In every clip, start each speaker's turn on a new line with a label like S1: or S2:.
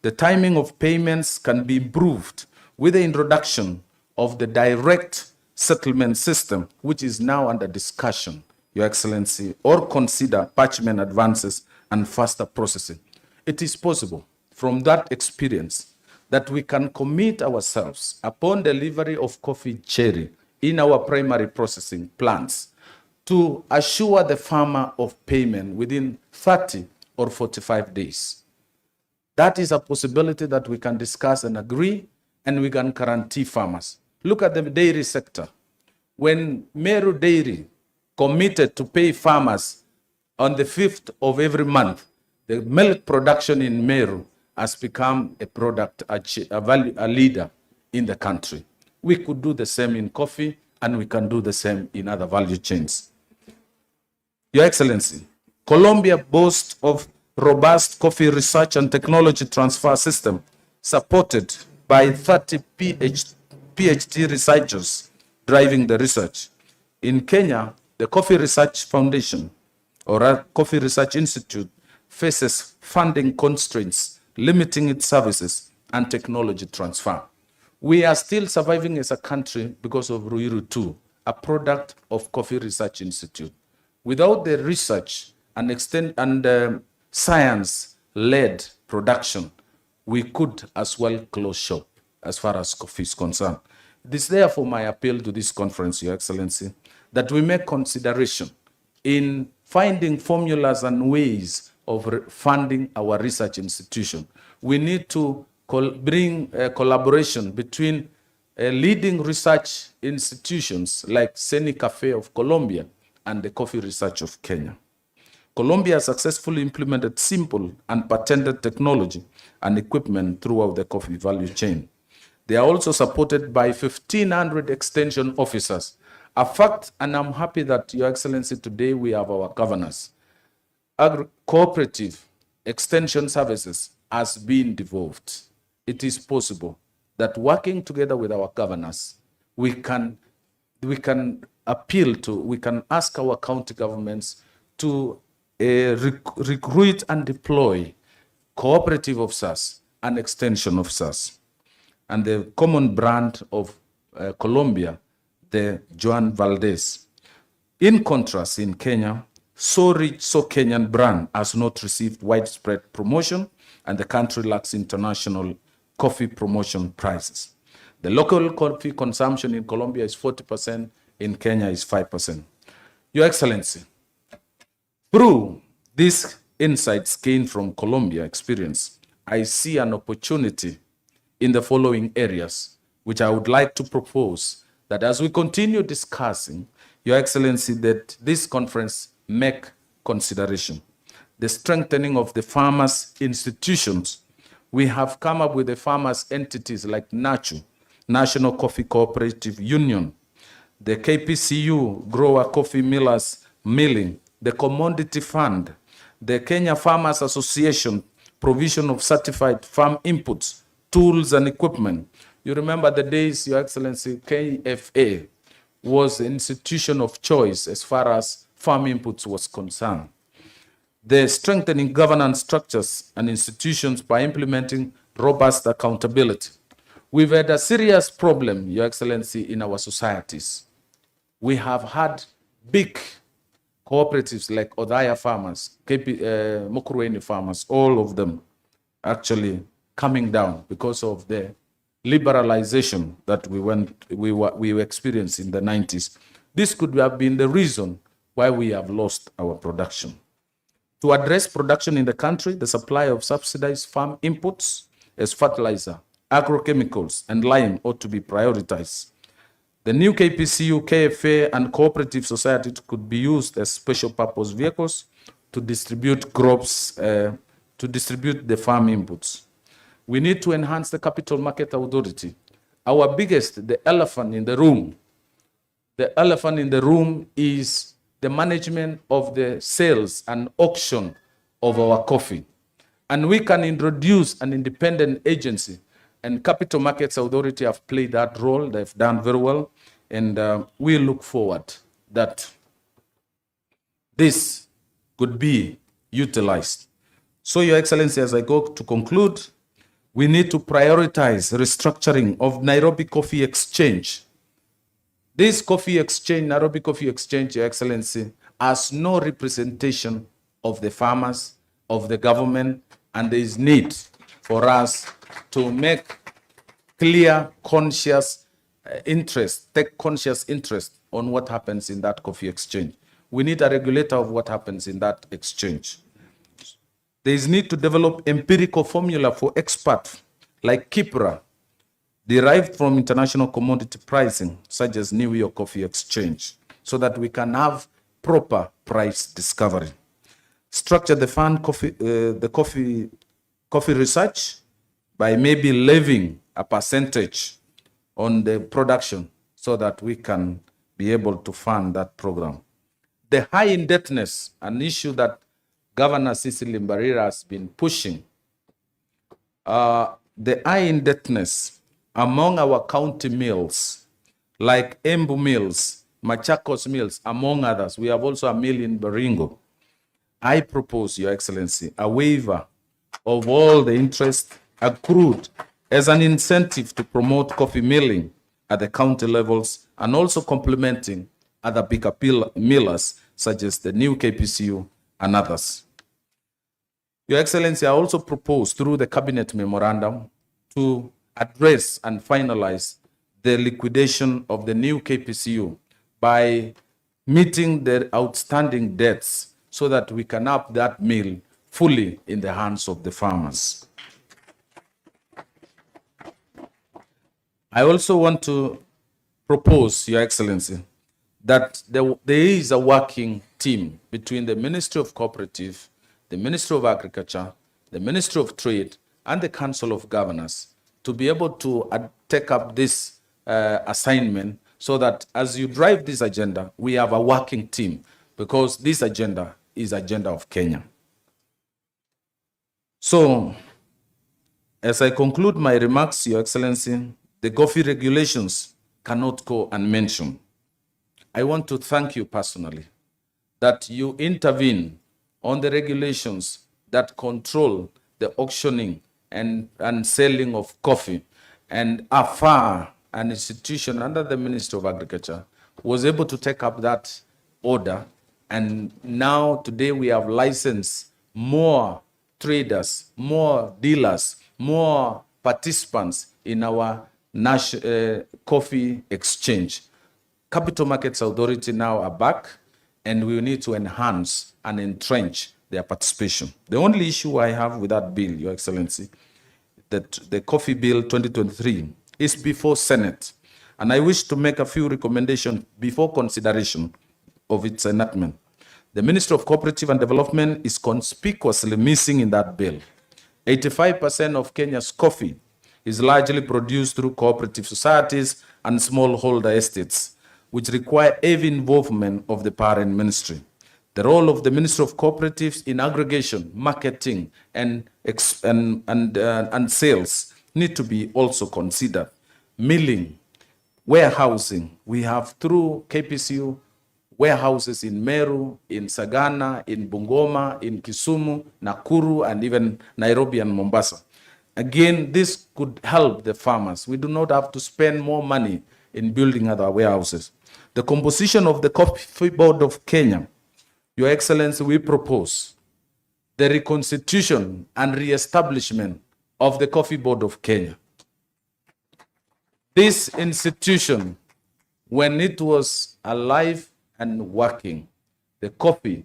S1: The timing of payments can be improved with the introduction of the direct settlement system, which is now under discussion, Your Excellency, or consider parchment advances and faster processing. It is possible from that experience that we can commit ourselves upon delivery of coffee cherry in our primary processing plants to assure the farmer of payment within 30 or 45 days. That is a possibility that we can discuss and agree, and we can guarantee farmers. Look at the dairy sector. When Meru Dairy committed to pay farmers on the 5th of every month, the milk production in Meru has become a product, a leader in the country. We could do the same in coffee, and we can do the same in other value chains. Your Excellency, Colombia boasts of robust coffee research and technology transfer system supported by 30 PhD researchers driving the research. In Kenya, the Coffee Research Foundation or a Coffee Research Institute faces funding constraints limiting its services and technology transfer. We are still surviving as a country because of Ruiru 2, a product of Coffee Research Institute. Without the research and science-led production, we could as well close shop as far as coffee is concerned. It is therefore my appeal to this conference, Your Excellency, that we make consideration in finding formulas and ways of funding our research institution. We need to bring a collaboration between leading research institutions like Cafe of Colombia and the Coffee Research of Kenya. Colombia has successfully implemented simple and patented technology and equipment throughout the coffee value chain. They are also supported by 1,500 extension officers. A fact, and I'm happy that, Your Excellency, today we have our governors. Cooperative extension services has been devolved. It is possible that working together with our governors, we can ask our county governments to recruit and deploy cooperative officers and extension officers. And the common brand of Colombia, the Joan Valdez. In contrast, in Kenya, So Rich, So Kenyan brand has not received widespread promotion, and the country lacks international coffee promotion prizes. The local coffee consumption in Colombia is 40%, in Kenya is 5%. Your Excellency, through these insights gained from Colombia experience, I see an opportunity in the following areas, which I would like to propose that as we continue discussing, Your Excellency, that this conference make consideration. The strengthening of the farmers' institutions. We have come up with the farmers' entities like NACHU, National Coffee Cooperative Union, the KPCU, Grower Coffee Millers Milling, the Commodity Fund, the Kenya Farmers Association, provision of certified farm inputs, tools and equipment. You remember the days, Your Excellency, KFA was the institution of choice as far as farm inputs was concerned. The strengthening governance structures and institutions by implementing robust accountability. We've had a serious problem, Your Excellency, in our societies. We have had big cooperatives like Odaya Farmers, Mukurweni Farmers, all of them actually coming down because of the liberalization that we experienced in the 90s. This could have been the reason why we have lost our production. To address production in the country, the supply of subsidized farm inputs as fertilizer, agrochemicals, and lime ought to be prioritized. The new KPCU, KFA, and cooperative society could be used as special purpose vehicles to distribute crops, to distribute the farm inputs. We need to enhance the Capital Market Authority. Our biggest, the elephant in the room. The elephant in the room is the management of the sales and auction of our coffee. And we can introduce an independent agency, and Capital Markets Authority have played that role. They've done very well, and we look forward that this could be utilized. So, Your Excellency, as I go to conclude, We need to prioritize restructuring of Nairobi Coffee Exchange. This coffee exchange, Nairobi Coffee Exchange, Your Excellency, has no representation of the farmers, of the government, and there is need for us to make clear, conscious take conscious interest on what happens in that coffee exchange. We need a regulator of what happens in that exchange. There is need to develop empirical formula for experts like Kipra, derived from international commodity pricing, such as New York Coffee Exchange, so that we can have proper price discovery. Structure the fund coffee research by maybe levying a percentage on the production so that we can be able to fund that program. The high indebtedness, an issue that Governor Cecily Mbarira has been pushing. The high indebtedness among our county mills, like Embu Mills, Machakos Mills, among others. We have also a mill in Baringo. I propose, Your Excellency, a waiver of all the interest accrued as an incentive to promote coffee milling at the county levels and also complementing other bigger millers such as the new KPCU and others. Your Excellency, I also propose through the Cabinet Memorandum to address and finalize the liquidation of the new KPCU by meeting the outstanding debts so that we can up that mill fully in the hands of the farmers. I also want to propose, Your Excellency, that there is a working team between the Ministry of Cooperative, the Ministry of Agriculture, the Ministry of Trade, and the Council of Governors to be able to take up this assignment so that as you drive this agenda, we have a working team because this agenda is agenda of Kenya. So, as I conclude my remarks, Your Excellency, the coffee regulations cannot go unmentioned. I want to thank you personally that you intervene on the regulations that control the auctioning and selling of coffee, and AFAR, an institution under the Ministry of Agriculture, was able to take up that order. And now today we have licensed more traders, more dealers, more participants in our coffee exchange. Capital Markets Authority now are back, and we need to enhance and entrench their participation. The only issue I have with that bill, Your Excellency, that the Coffee Bill 2023 is before Senate, and I wish to make a few recommendations before consideration of its enactment. The Ministry of Cooperative and Development is conspicuously missing in that bill. 85% of Kenya's coffee is largely produced through cooperative societies and smallholder estates, which require heavy involvement of the parent ministry. The role of the Ministry of Cooperatives in aggregation, marketing, and sales need to be also considered. Milling, warehousing, we have through KPCU warehouses in Meru, in Sagana, in Bungoma, in Kisumu, Nakuru, and even Nairobi and Mombasa. Again, this could help the farmers. We do not have to spend more money in building other warehouses. The composition of the Coffee Board of Kenya, Your Excellency, we propose the reconstitution and re-establishment of the Coffee Board of Kenya. This institution, when it was alive and working, the coffee,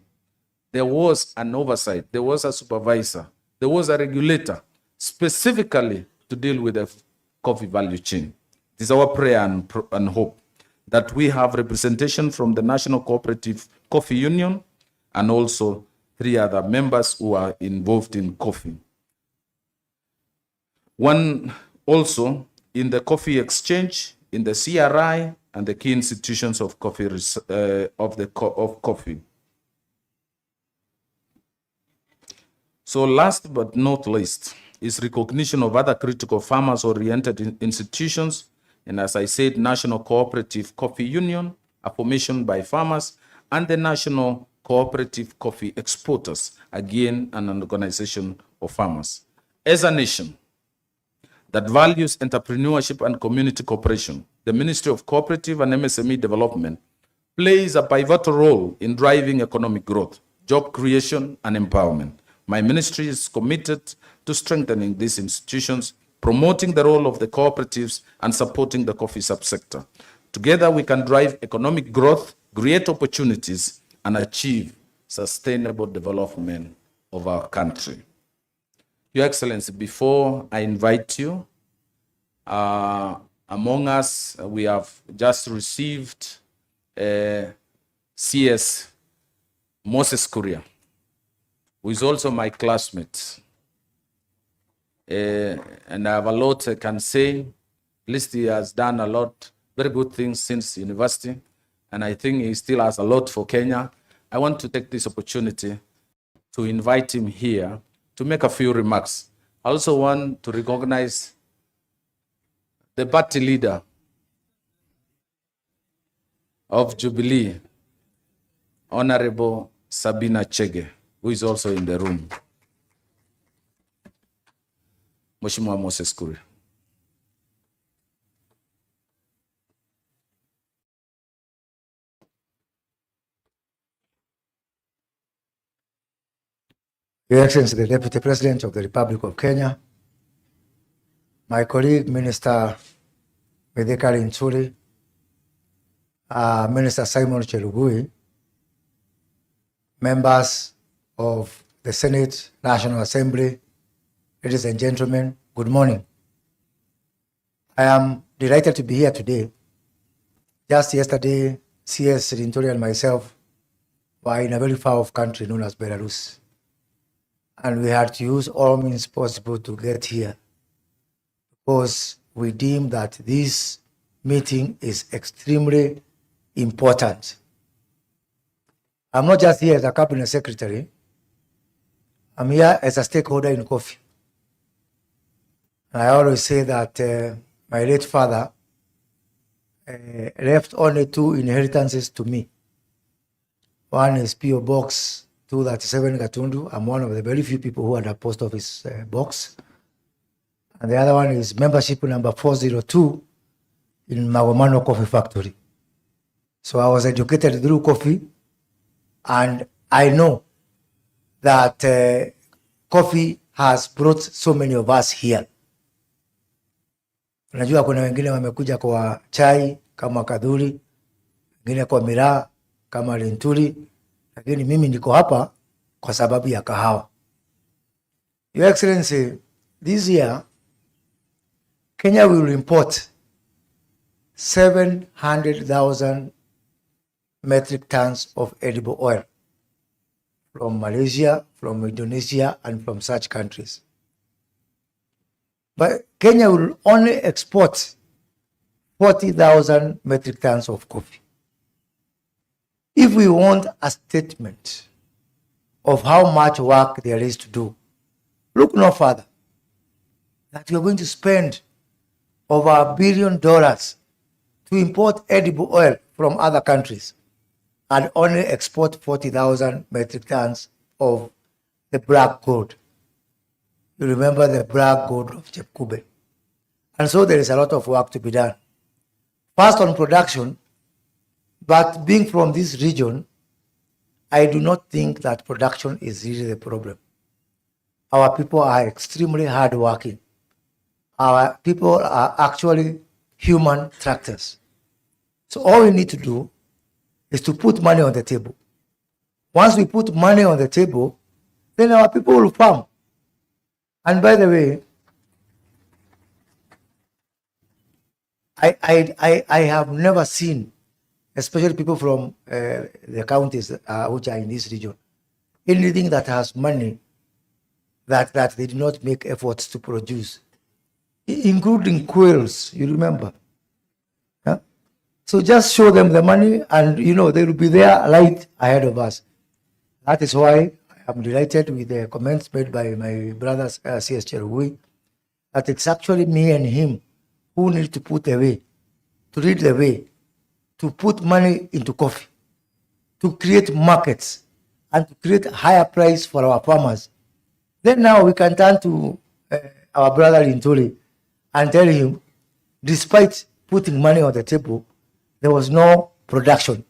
S1: there was an oversight, there was a supervisor, there was a regulator, specifically to deal with the coffee value chain. It is our prayer and hope that we have representation from the National Cooperative Coffee Union and also 3 other members who are involved in coffee. One also in the coffee exchange, in the CRI, and the key institutions of coffee of coffee. So last but not least is recognition of other critical farmers-oriented institutions, and as I said, National Cooperative Coffee Union, a formation by farmers, and the National Cooperative Coffee Exporters, again an organization of farmers. As a nation, that values entrepreneurship and community cooperation. The Ministry of Cooperative and MSME Development plays a pivotal role in driving economic growth, job creation, and empowerment. My ministry is committed to strengthening these institutions, promoting the role of the cooperatives, and supporting the coffee subsector. Together, we can drive economic growth, create opportunities, and achieve sustainable development of our country. Your Excellency, before I invite you, among us, we have just received CS Moses Kuria, who is also my classmate. And I have a lot I can say. At least he has done a lot, very good things since university. And I think he still has a lot for Kenya. I want to take this opportunity to invite him here to make a few remarks. I also want to recognize the party leader of Jubilee, Honorable Sabina Chege, who is also in the room. Mheshimiwa Moses Kuria.
S2: Your Excellency, the Deputy President of the Republic of Kenya, my colleague, Minister Medekari Ntuli, Minister Simon Chelugui, members of the Senate, National Assembly, ladies and gentlemen, good morning. I am delighted to be here today. Just yesterday, CS Ntuli and myself were in a very far-off country known as Belarus. And we had to use all means possible to get here because we deem that this meeting is extremely important. I'm not just here as a cabinet secretary. I'm here as a stakeholder in coffee. I always say that my late father left only 2 inheritances to me. One is P.O. Box 237 Gatundu. I'm one of the very few people who had a post office box. And the other one is membership number 402 in Magomano Coffee Factory. So I was educated through coffee, and I know that coffee has brought so many of us here. Unajua kuna wengine wamekuja kwa chai kama Kadhuri, wengine kwa miraa kama Lintuli, lakini mimi niko hapa kwa sababu ya kahawa. Your Excellency, this year Kenya will import 700,000 metric tons of edible oil from Malaysia, from Indonesia, and from such countries. But Kenya will only export 40,000 metric tons of coffee. If we want a statement of how much work there is to do, look no further. That we are going to spend over $1 billion to import edible oil from other countries and only export 40,000 metric tons of the black gold. You remember the black gold of Chepkube. And so there is a lot of work to be done. First on production, but being from this region, I do not think that production is really the problem. Our people are extremely hardworking. Our people are actually human tractors. So all we need to do is to put money on the table. Once we put money on the table, then our people will farm. And by the way, I have never seen, especially people from the counties which are in this region, anything that has money that they did not make efforts to produce, including quails, you remember. Yeah? So just show them the money and, they will be there right ahead of us. That is why I'm delighted with the comments made by my brother CS Cherugui, that it's actually me and him who need to put the way, to lead the way, to put money into coffee, to create markets, and to create a higher price for our farmers. Then now we can turn to our brother Lintuli and tell him, despite putting money on the table, there was no production.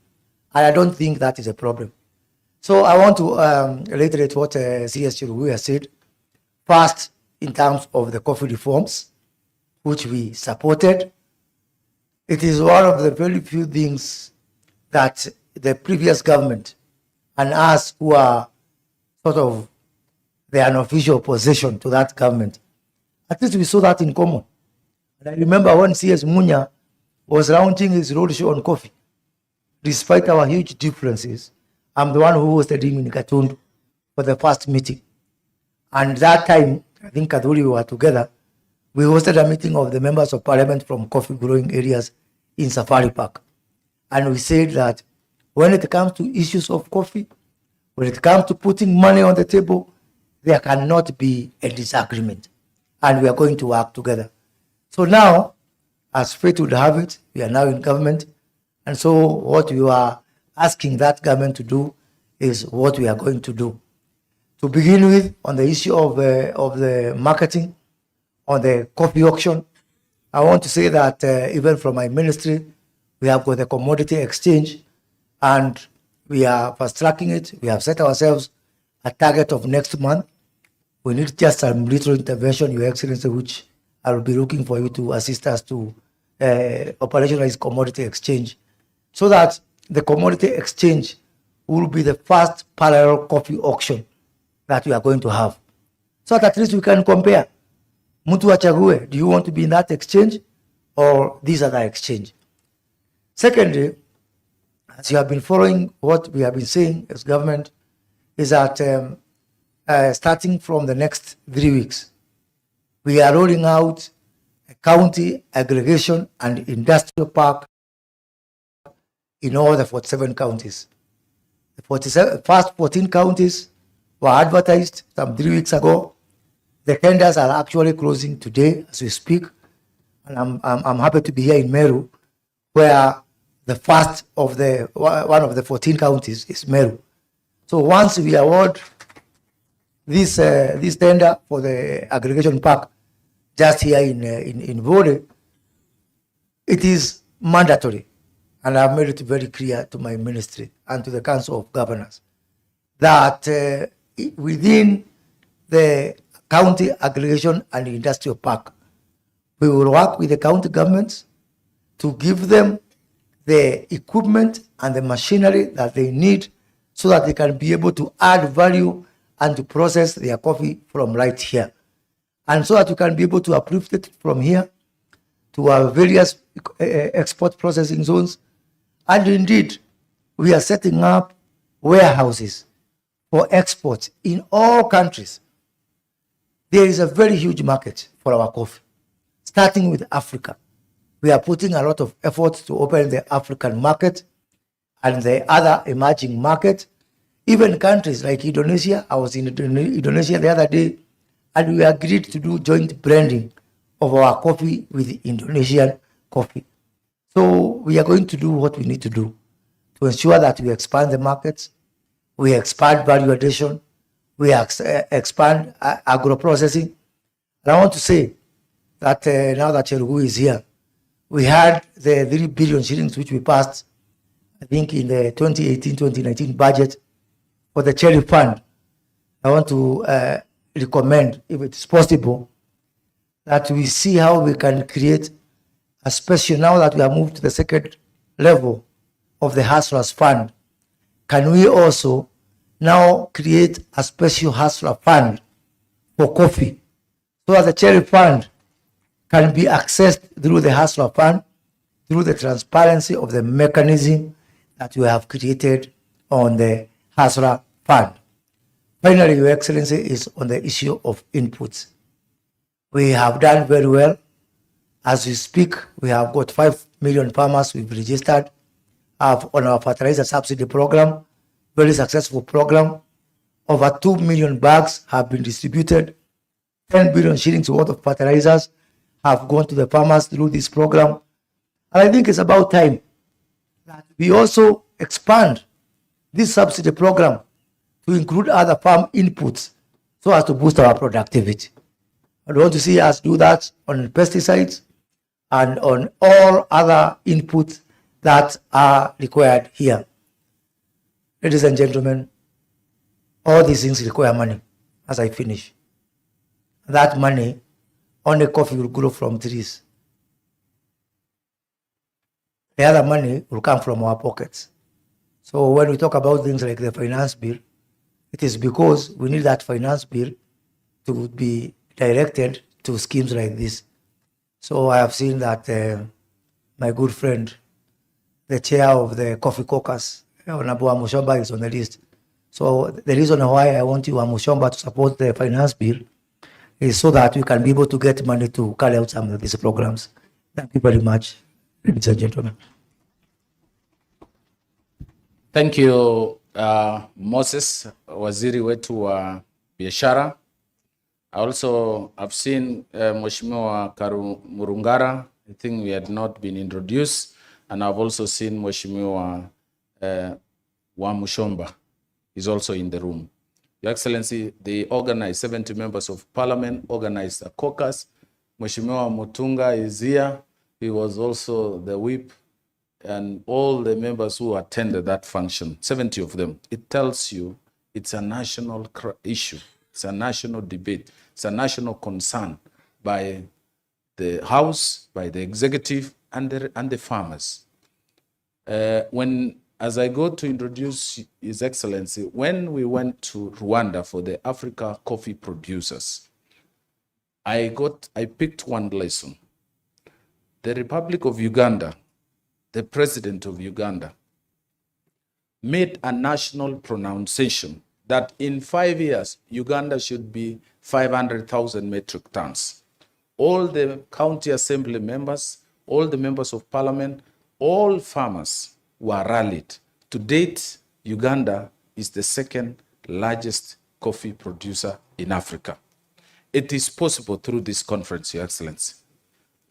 S2: And I don't think that is a problem. So I want to reiterate what CS Chirugu has said. First, in terms of the coffee reforms, which we supported, it is one of the very few things that the previous government and us who are sort of the unofficial opposition to that government, at least we saw that in common. And I remember when CS Munya was launching his roadshow on coffee, despite our huge differences, I'm the one who hosted him in Gatundu for the first meeting. And that time, I think Kaduri, we were together, we hosted a meeting of the members of parliament from coffee growing areas in Safari Park. And we said that when it comes to issues of coffee, when it comes to putting money on the table, there cannot be a disagreement. And we are going to work together. So now, as fate would have it, we are now in government. And so what we are asking that government to do is what we are going to do. To begin with, on the issue of the marketing, on the coffee auction, I want to say that even from my ministry, we have got the commodity exchange and we are fast tracking it. We have set ourselves a target of next month. We need just some little intervention, Your Excellency, which I will be looking for you to assist us to operationalize commodity exchange, so that the commodity exchange will be the first parallel coffee auction that we are going to have. So that at least we can compare. Mtu achague, do you want to be in that exchange or this other exchange? Secondly, as you have been following what we have been saying as government, is that starting from the next 3 weeks, we are rolling out a county aggregation and industrial park in all the 47 counties. The first 14 counties were advertised some 3 weeks ago. The tenders are actually closing today as we speak. And I'm happy to be here in Meru, where the first of the one of the 14 counties is Meru. So once we award this tender for the aggregation park just here in Vode, it is mandatory. And I've made it very clear to my ministry and to the Council of Governors that within the county aggregation and industrial park, we will work with the county governments to give them the equipment and the machinery that they need so that they can be able to add value and to process their coffee from right here. And so that you can be able to uplift it from here to our various export processing zones. And indeed, we are setting up warehouses for export in all countries. There is a very huge market for our coffee, starting with Africa. We are putting a lot of effort to open the African market and the other emerging market. Even countries like Indonesia, I was in Indonesia the other day, and we agreed to do joint blending of our coffee with Indonesian coffee. So we are going to do what we need to do to ensure that we expand the markets, we expand value addition, we expand agro-processing. And I want to say that now that Cherugu is here, we had the 3 billion shillings which we passed, I think, in the 2018-2019 budget for the Cherry Fund. I want to recommend, if it is possible, that we see how we can create a special, now that we have moved to the second level of the Hustlers Fund, can we also now create a special Hustler Fund for coffee, so that the Cherry Fund can be accessed through the Hustler Fund, through the transparency of the mechanism that we have created on the Hustler Fund. Finally, Your Excellency, is on the issue of inputs. We have done very well. As we speak, we have got 5 million farmers we've registered on our fertilizer subsidy program, very successful program. Over 2 million bags have been distributed. 10 billion shillings worth of fertilizers have gone to the farmers through this program. And I think it's about time that we also expand this subsidy program to include other farm inputs so as to boost our productivity. And we want to see us do that on pesticides and on all other inputs that are required here. Ladies and gentlemen, all these things require money. As I finish, that money, only coffee will grow from trees. The other money will come from our pockets. So when we talk about things like the finance bill, it is because we need that finance bill to be directed to schemes like this. So I have seen that my good friend, the chair of the Coffee Caucus, Honorable Amushomba, is on the list. So the reason why I want you, Amushomba, to support the finance bill is so that we can be able to get money to carry out some of these programs. Thank you very much, ladies and gentlemen.
S1: Thank you, Moses, waziri wetu wa biashara. I also have seen Mheshimiwa Karu Murungara. I think we had not been introduced. And I've also seen Mheshimiwa Wamushomba is also in the room. Your Excellency, they organized 70 members of parliament, organized a caucus. Mheshimiwa Mutunga is here. He was also the whip, and all the members who attended that function, 70 of them. It tells you it's a national issue. It's a national debate. It's a national concern by the House, by the executive, and the farmers. As I go to introduce His Excellency, when we went to Rwanda for the Africa coffee producers, I picked one lesson. The Republic of Uganda, the president of Uganda, made a national pronunciation that in 5 years, Uganda should be 500,000 metric tons. All the county assembly members, all the members of parliament, all farmers were rallied. To date, Uganda is the second largest coffee producer in Africa. It is possible through this conference, Your Excellency.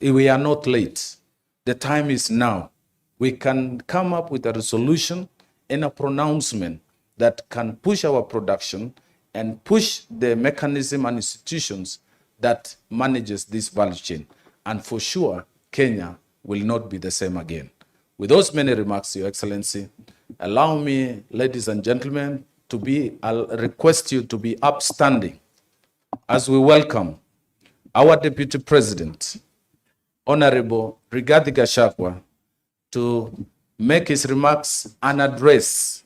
S1: We are not late. The time is now. We can come up with a resolution and a pronouncement that can push our production and push the mechanism and institutions that manages this value chain. And for sure, Kenya will not be the same again. With those many remarks, Your Excellency, allow me, ladies and gentlemen, I'll request you to be upstanding as we welcome our Deputy President, Honorable Rigathi Gachagua, to make his remarks and address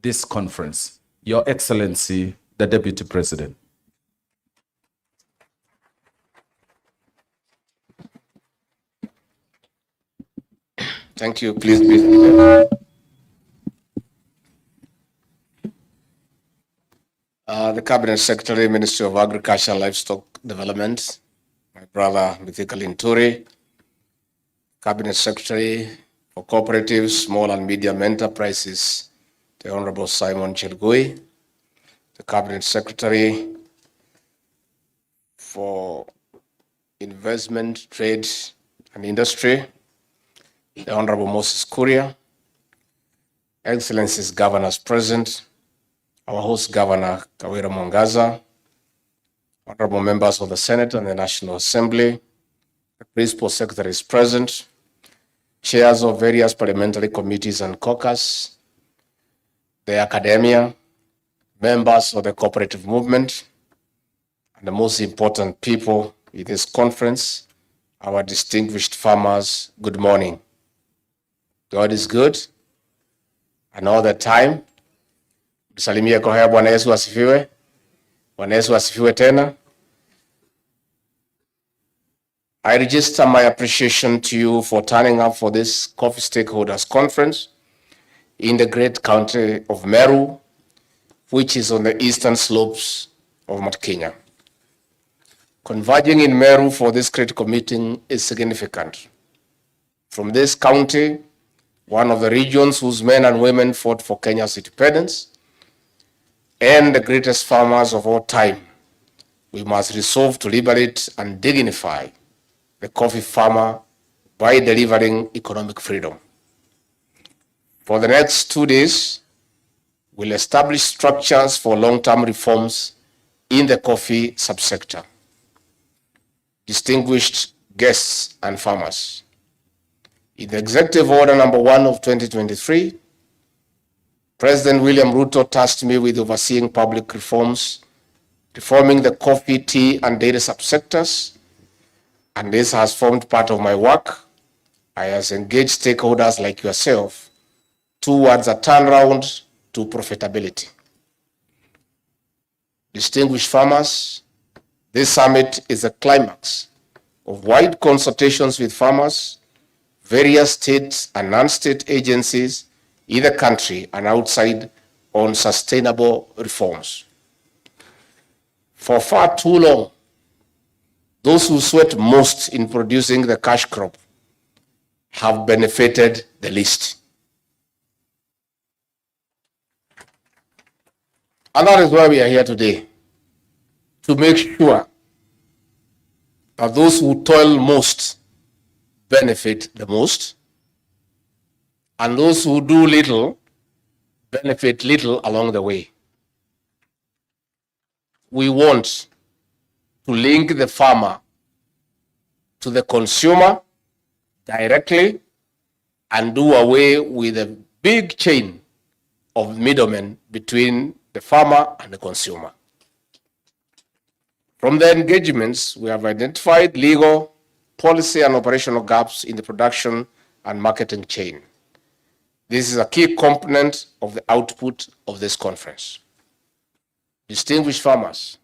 S1: this conference. Your Excellency, the Deputy President.
S3: Thank you. Please be seated. The Cabinet Secretary, Ministry of Agriculture and Livestock Development, my brother Mithika Linturi, Cabinet Secretary for Cooperatives, Small and Medium Enterprises, the Honorable Simon Chelgui, the Cabinet Secretary for Investment, Trade and Industry, the Honorable Moses Kuria, Excellencies Governors present, our host Governor Kawira Mwangaza, Honorable Members of the Senate and the National Assembly, the Principal Secretaries present, Chairs of various parliamentary committees and caucus, the academia, members of the cooperative movement, and the most important people in this conference, our distinguished farmers, good morning. God is good, and all the time. Salimia kwa haya. Bwana Yesu asifiwe. Bwana Yesu asifiwe tena. I register my appreciation to you for turning up for this Coffee Stakeholders Conference in the great country of Meru, which is on the eastern slopes of Mount Kenya. Converging in Meru for this critical meeting is significant. From this county, one of the regions whose men and women fought for Kenya's independence, and the greatest farmers of all time, we must resolve to liberate and dignify the coffee farmer by delivering economic freedom. For the next 2 days, we'll establish structures for long-term reforms in the coffee subsector. distinguished guests and farmers. In the Executive Order number 1 of 2023, President William Ruto tasked me with overseeing public reforms, reforming the coffee, tea, and dairy subsectors, and this has formed part of my work. I have engaged stakeholders like yourself towards a turnaround to profitability. Distinguished farmers, this summit is a climax of wide consultations with farmers, various states and non-state agencies in the country and outside on sustainable reforms. For far too long, those who sweat most in producing the cash crop have benefited the least. And that is why we are here today, to make sure that those who toil most benefit the most, and those who do little benefit little along the way. We want to link the farmer to the consumer directly and do away with a big chain of middlemen between the farmer and the consumer. From the engagements, we have identified legal, policy, and operational gaps in the production and marketing chain. This is a key component of the output of this conference. Distinguished farmers,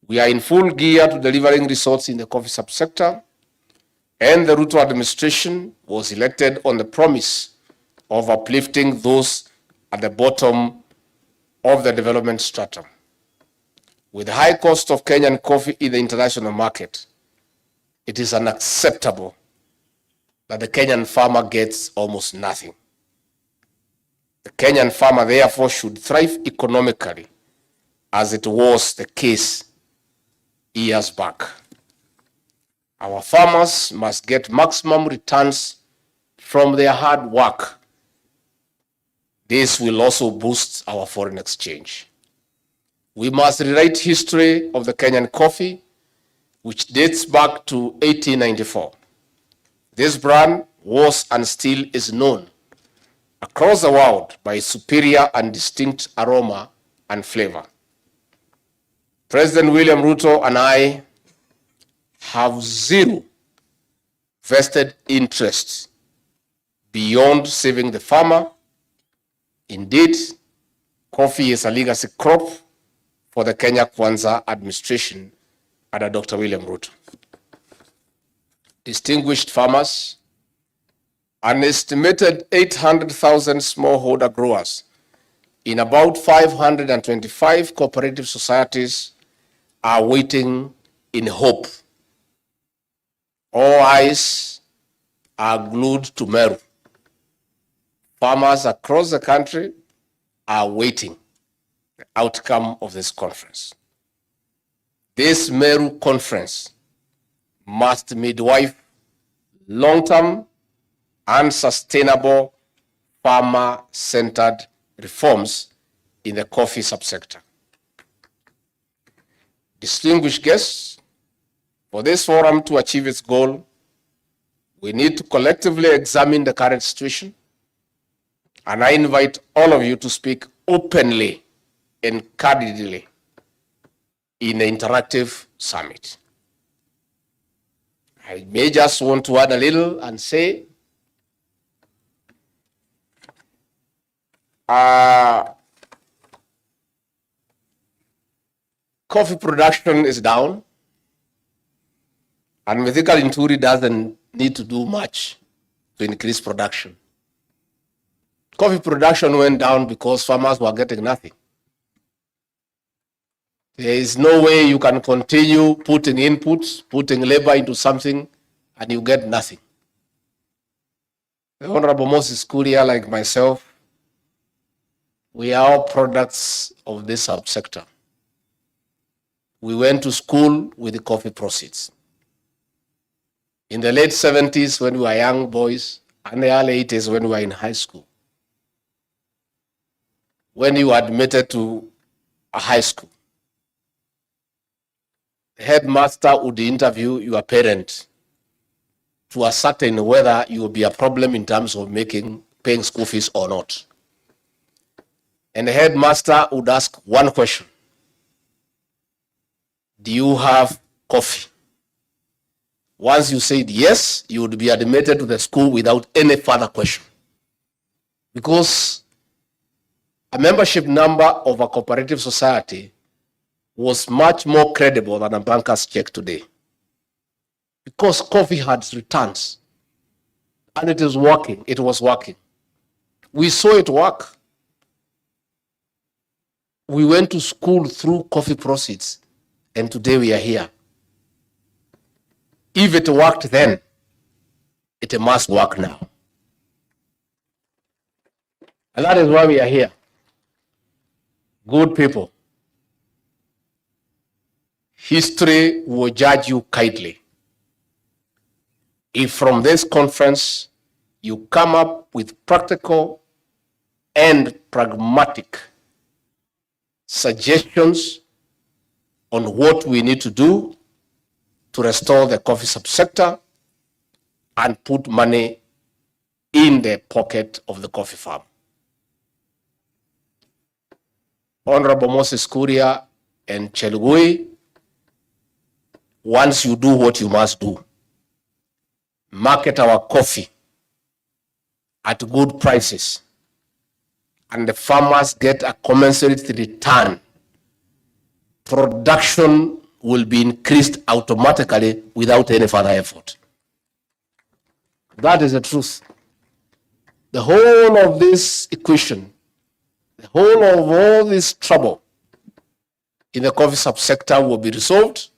S3: we are in full gear to delivering results in the coffee subsector, and the Ruto administration was elected on the promise of uplifting those at the bottom of the development stratum. With the high cost of Kenyan coffee in the international market, it is unacceptable that the Kenyan farmer gets almost nothing. The Kenyan farmer, therefore, should thrive economically, as it was the case years back. Our farmers must get maximum returns from their hard work. This will also boost our foreign exchange. We must rewrite history of the Kenyan coffee, which dates back to 1894. This brand was and still is known across the world by its superior and distinct aroma and flavor. President William Ruto and I have zero vested interest beyond saving the farmer. Indeed, coffee is a legacy crop for the Kenya Kwanza administration under Dr. William Ruto. Distinguished farmers, an estimated 800,000 smallholder growers in about 525 cooperative societies are waiting in hope. All eyes are glued to Meru. Farmers across the country are waiting the outcome of this conference. This Meru conference must midwife long-term and sustainable farmer-centered reforms in the coffee subsector. Distinguished guests, for this forum to achieve its goal, we need to collectively examine the current situation, and I invite all of you to speak openly and candidly in an interactive summit. I may just want to add a little and say, coffee production is down, and Mythical Inturi doesn't need to do much to increase production. Coffee production went down because farmers were getting nothing. There is no way you can continue putting inputs, putting labor into something, and you get nothing. The Honorable Moses Kuria, like myself, we are all products of this subsector. We went to school with the coffee proceeds. In the late 70s when we were young boys, and the early 80s when we were in high school. When you were admitted to a high school, the headmaster would interview your parent to ascertain whether you will be a problem in terms of paying school fees or not. And the headmaster would ask one question: do you have coffee? Once you said yes, you would be admitted to the school without any further question. Because a membership number of a cooperative society was much more credible than a banker's check today. Because coffee had returns. And it is working. It was working. We saw it work. We went to school through coffee proceeds, and today we are here. If it worked then, it must work now. And that is why we are here. Good people. History will judge you kindly. If from this conference you come up with practical and pragmatic suggestions on what we need to do to restore the coffee subsector and put money in the pocket of the coffee farm. Honorable Moses Kuria and Chelugui, once you do what you must do, market our coffee at good prices, and the farmers get a commensurate return, production will be increased automatically without any further effort. That is the truth. The whole of this equation, the whole of all this trouble in the coffee subsector will be resolved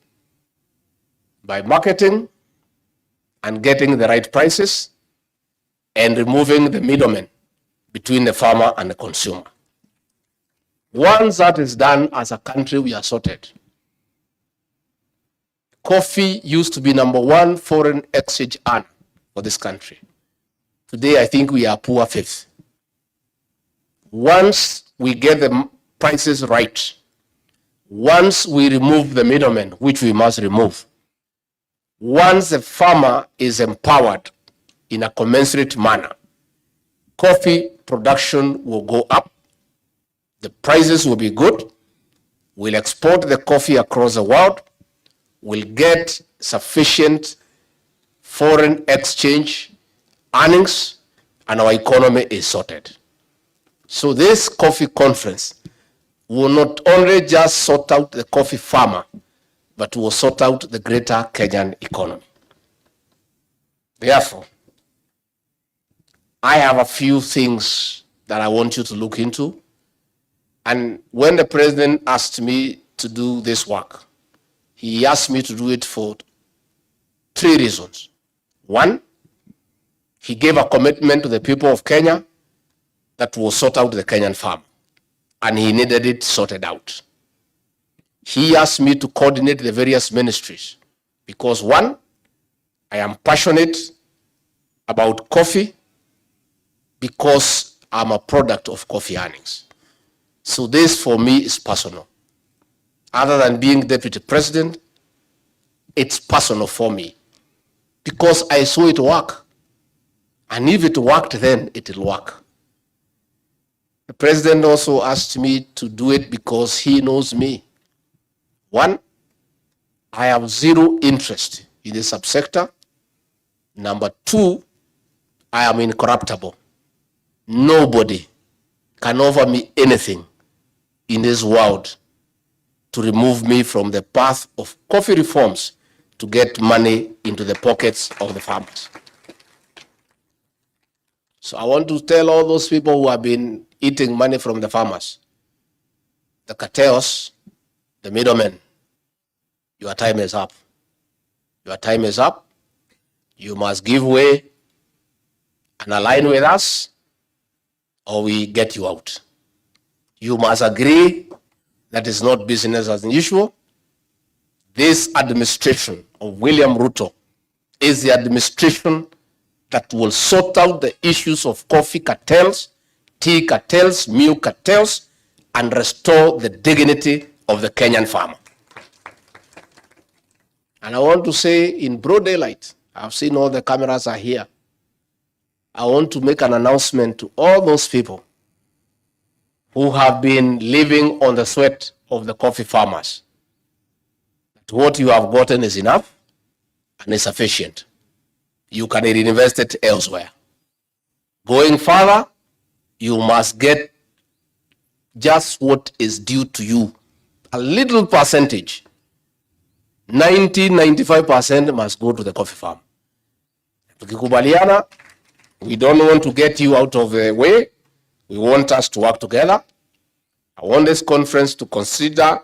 S3: by marketing and getting the right prices and removing the middlemen between the farmer and the consumer. Once that is done, as a country, we are sorted. Coffee used to be #1 foreign exchange earner for this country. Today, I think we are poor fifth. Once we get the prices right, once we remove the middlemen, which we must remove, once the farmer is empowered in a commensurate manner, coffee production will go up, the prices will be good, we'll export the coffee across the world, we'll get sufficient foreign exchange earnings, and our economy is sorted. So this coffee conference will not only just sort out the coffee farmer, but will sort out the greater Kenyan economy. Therefore, I have a few things that I want you to look into. And when the president asked me to do this work, he asked me to do it for 3 reasons. 1, he gave a commitment to the people of Kenya that will sort out the Kenyan farm, and he needed it sorted out. He asked me to coordinate the various ministries because 1, I am passionate about coffee because I'm a product of coffee earnings. So this for me is personal. Other than being deputy president, it's personal for me because I saw it work. And if it worked then, it will work. The president also asked me to do it because he knows me. 1, I have 0 interest in the subsector. 2, I am incorruptible. Nobody can offer me anything in this world to remove me from the path of coffee reforms to get money into the pockets of the farmers. So I want to tell all those people who have been eating money from the farmers, the cartels, the middlemen, your time is up. Your time is up. You must give way and align with us, or we get you out. You must agree that is not business as usual. This administration of William Ruto is the administration that will sort out the issues of coffee cartels, tea cartels, milk cartels, and restore the dignity of the Kenyan farmer. And I want to say in broad daylight, I've seen all the cameras are here. I want to make an announcement to all those people who have been living on the sweat of the coffee farmers. That what you have gotten is enough and is sufficient. You can reinvest it elsewhere. Going further, you must get just what is due to you. A little percentage, 95% must go to the coffee farm. Tukikubaliana, we don't want to get you out of the way. We want us to work together. I want this conference to consider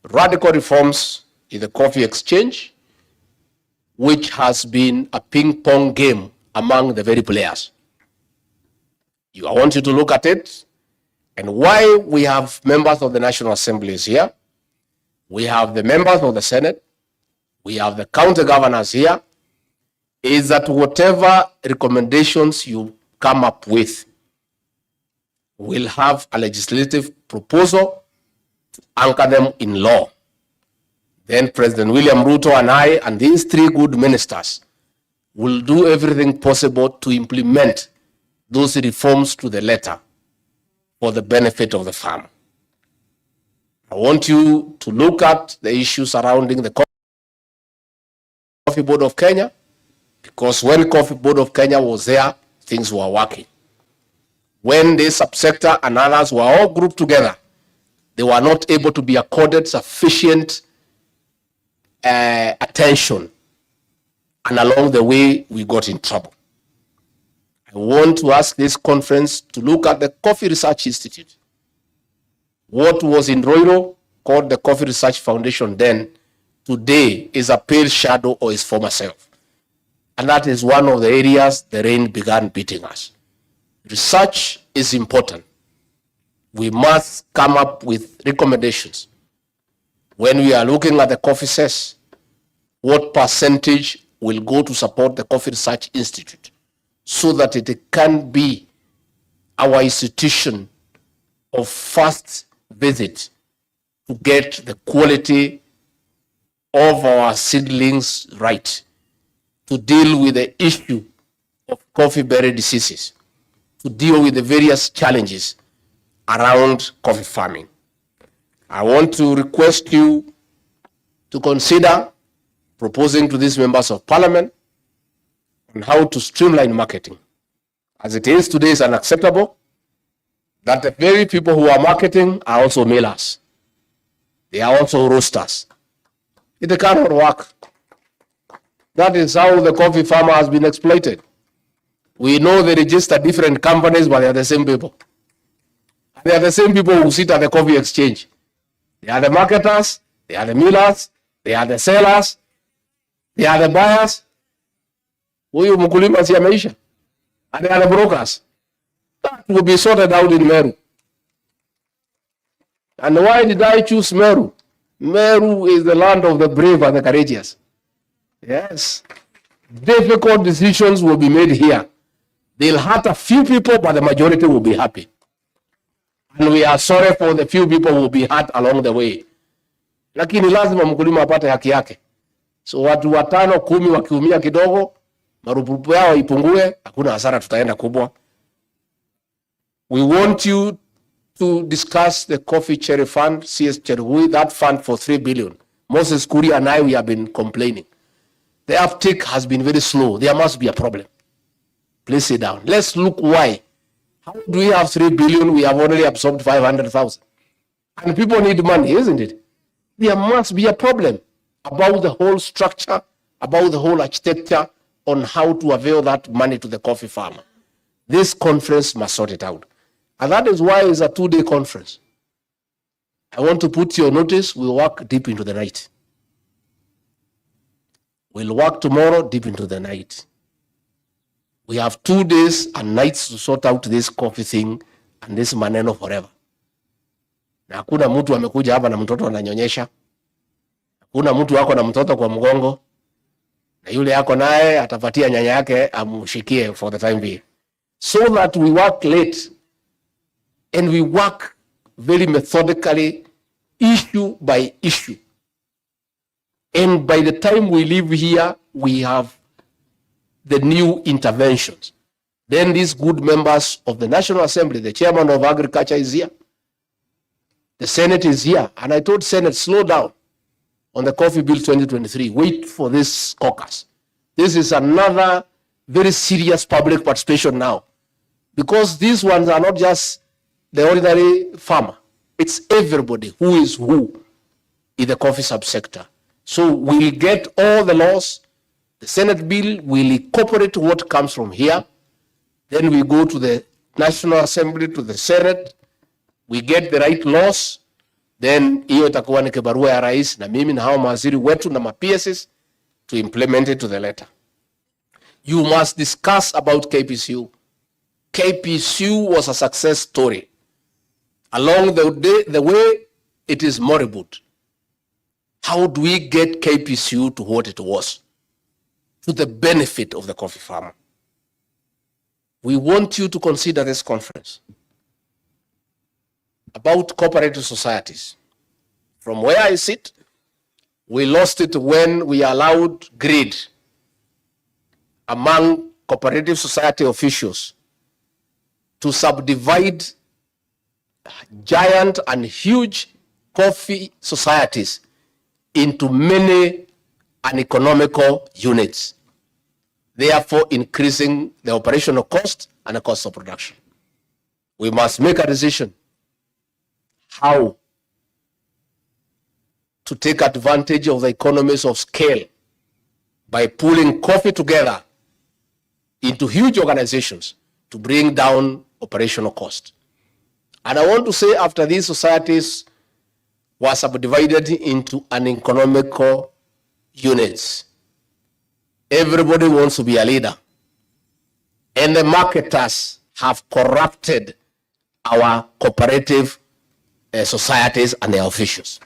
S3: radical reforms in the coffee exchange, which has been a ping-pong game among the very players. I want you to look at it, and why we have members of the National Assembly here, we have the members of the Senate, we have the county governors here, is that whatever recommendations you come up with, we'll have a legislative proposal to anchor them in law. Then President William Ruto and I and these three good ministers will do everything possible to implement those reforms to the letter for the benefit of the farmer. I want you to look at the issues surrounding the Coffee Board of Kenya, because when Coffee Board of Kenya was there, things were working. When the subsector and others were all grouped together, they were not able to be accorded sufficient attention, and along the way, we got in trouble. I want to ask this conference to look at the Coffee Research Institute. What was in Roiro, called the Coffee Research Foundation then, today is a pale shadow of its former self. And that is one of the areas the rain began beating us. Research is important. We must come up with recommendations. When we are looking at the coffee cess, what percentage will go to support the Coffee Research Institute, so that it can be our institution of first visit to get the quality of our seedlings right, to deal with the issue of coffee berry diseases, to deal with the various challenges around coffee farming. I want to request you to consider proposing to these members of parliament on how to streamline marketing. As it is today, is unacceptable that the very people who are marketing are also mailers. They are also roasters. It cannot work. That is how the coffee farmer has been exploited. We know they register different companies, but they are the same people. They are the same people who sit at the coffee exchange. They are the marketers, they are the millers, they are the sellers, they are the buyers. Huyu mkulima si ameisha. And they are the brokers. That will be sorted out in Meru. And why did I choose Meru? Meru is the land of the brave and the courageous. Yes. Difficult decisions will be made here. They'll hurt a few people, but the majority will be happy. And we are sorry for the few people who will be hurt along the way. Lakini lazima mkulima apate haki yake. So watu 5, 10 wakiumia kidogo, marupurupu yao ipungue, hakuna hasara tutaenda kubwa. We want you to discuss the Coffee Cherry Fund, CS Cherui, that fund for 3 billion. Moses Kuria and I, we have been complaining. The uptake has been very slow. There must be a problem. Please sit down. Let's look why. How do we have 3 billion? We have only absorbed 500,000. And people need money, isn't it? There must be a problem about the whole structure, about the whole architecture on how to avail that money to the coffee farmer. This conference must sort it out. And that is why it's a 2-day conference. I want to put your notice, we'll work deep into the night. We'll work tomorrow deep into the night. We have 2 days and nights to sort out this coffee thing and this maneno forever. Na hakuna mtu amekuja hapa na mtoto ananyonyesha. Hakuna mtu wako na mtoto kwa mgongo. Na yule yako naye atapatia nyanya yake amshikie for the time being. So that we work late and we work very methodically, issue by issue. And by the time we leave here, we have the new interventions. Then these good members of the National Assembly, the chairman of Agriculture is here. The Senate is here. And I told Senate, slow down on the Coffee Bill 2023. Wait for this caucus. This is another very serious public participation now. Because these ones are not just the ordinary farmer. It's everybody who is who in the coffee subsector. So we'll get all the laws. The Senate bill will incorporate what comes from here. Then we go to the National Assembly, to the Senate. We get the right laws. Then hiyo itakuwa ni kibarua ya rais na mimi na hao mawaziri wetu na ma-PSs to implement it to the letter. You must discuss about KPCU. KPCU was a success story. Along the way, it is moribund. How do we get KPCU to what it was? To the benefit of the coffee farmer. We want you to consider this conference about cooperative societies. From where I sit, we lost it when we allowed greed among cooperative society officials to subdivide giant and huge coffee societies into many uneconomical units, therefore increasing the operational cost and the cost of production. We must make a decision how to take advantage of the economies of scale by pulling coffee together into huge organizations to bring down operational cost. And I want to say, after these societies were subdivided into uneconomical units, everybody wants to be a leader. And the marketers have corrupted our cooperative societies and their officials.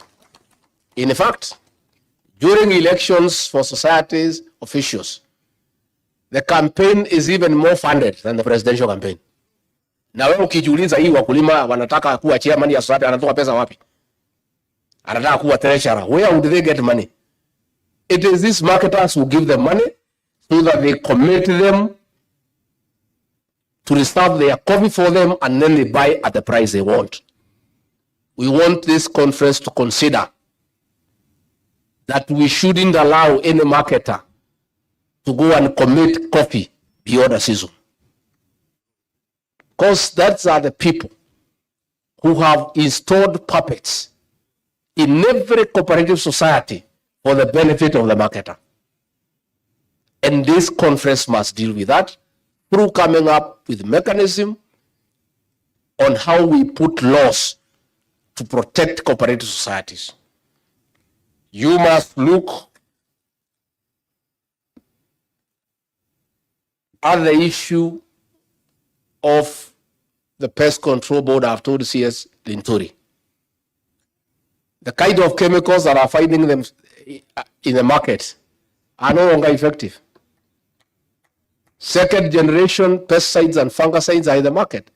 S3: In fact, during elections for societies officials, the campaign is even more funded than the presidential campaign. Na wewe ukijiuliza hii wakulima wanataka kuwa chairman ya society, anatoa pesa wapi? Anataka kuwa treasurer. Where would they get money? It is these marketers who give them money so that they commit them to reserve their coffee for them, and then they buy at the price they want. We want this conference to consider that we shouldn't allow any marketer to go and commit coffee beyond the season. Because that's are the people who have installed puppets in every cooperative society for the benefit of the marketer. And this conference must deal with that through coming up with mechanism on how we put laws to protect cooperative societies. You must look at the issue of the pest control board. I've told CS Linturi. The kind of chemicals that are finding them in the market are no longer effective. Second generation pesticides and fungicides are in the market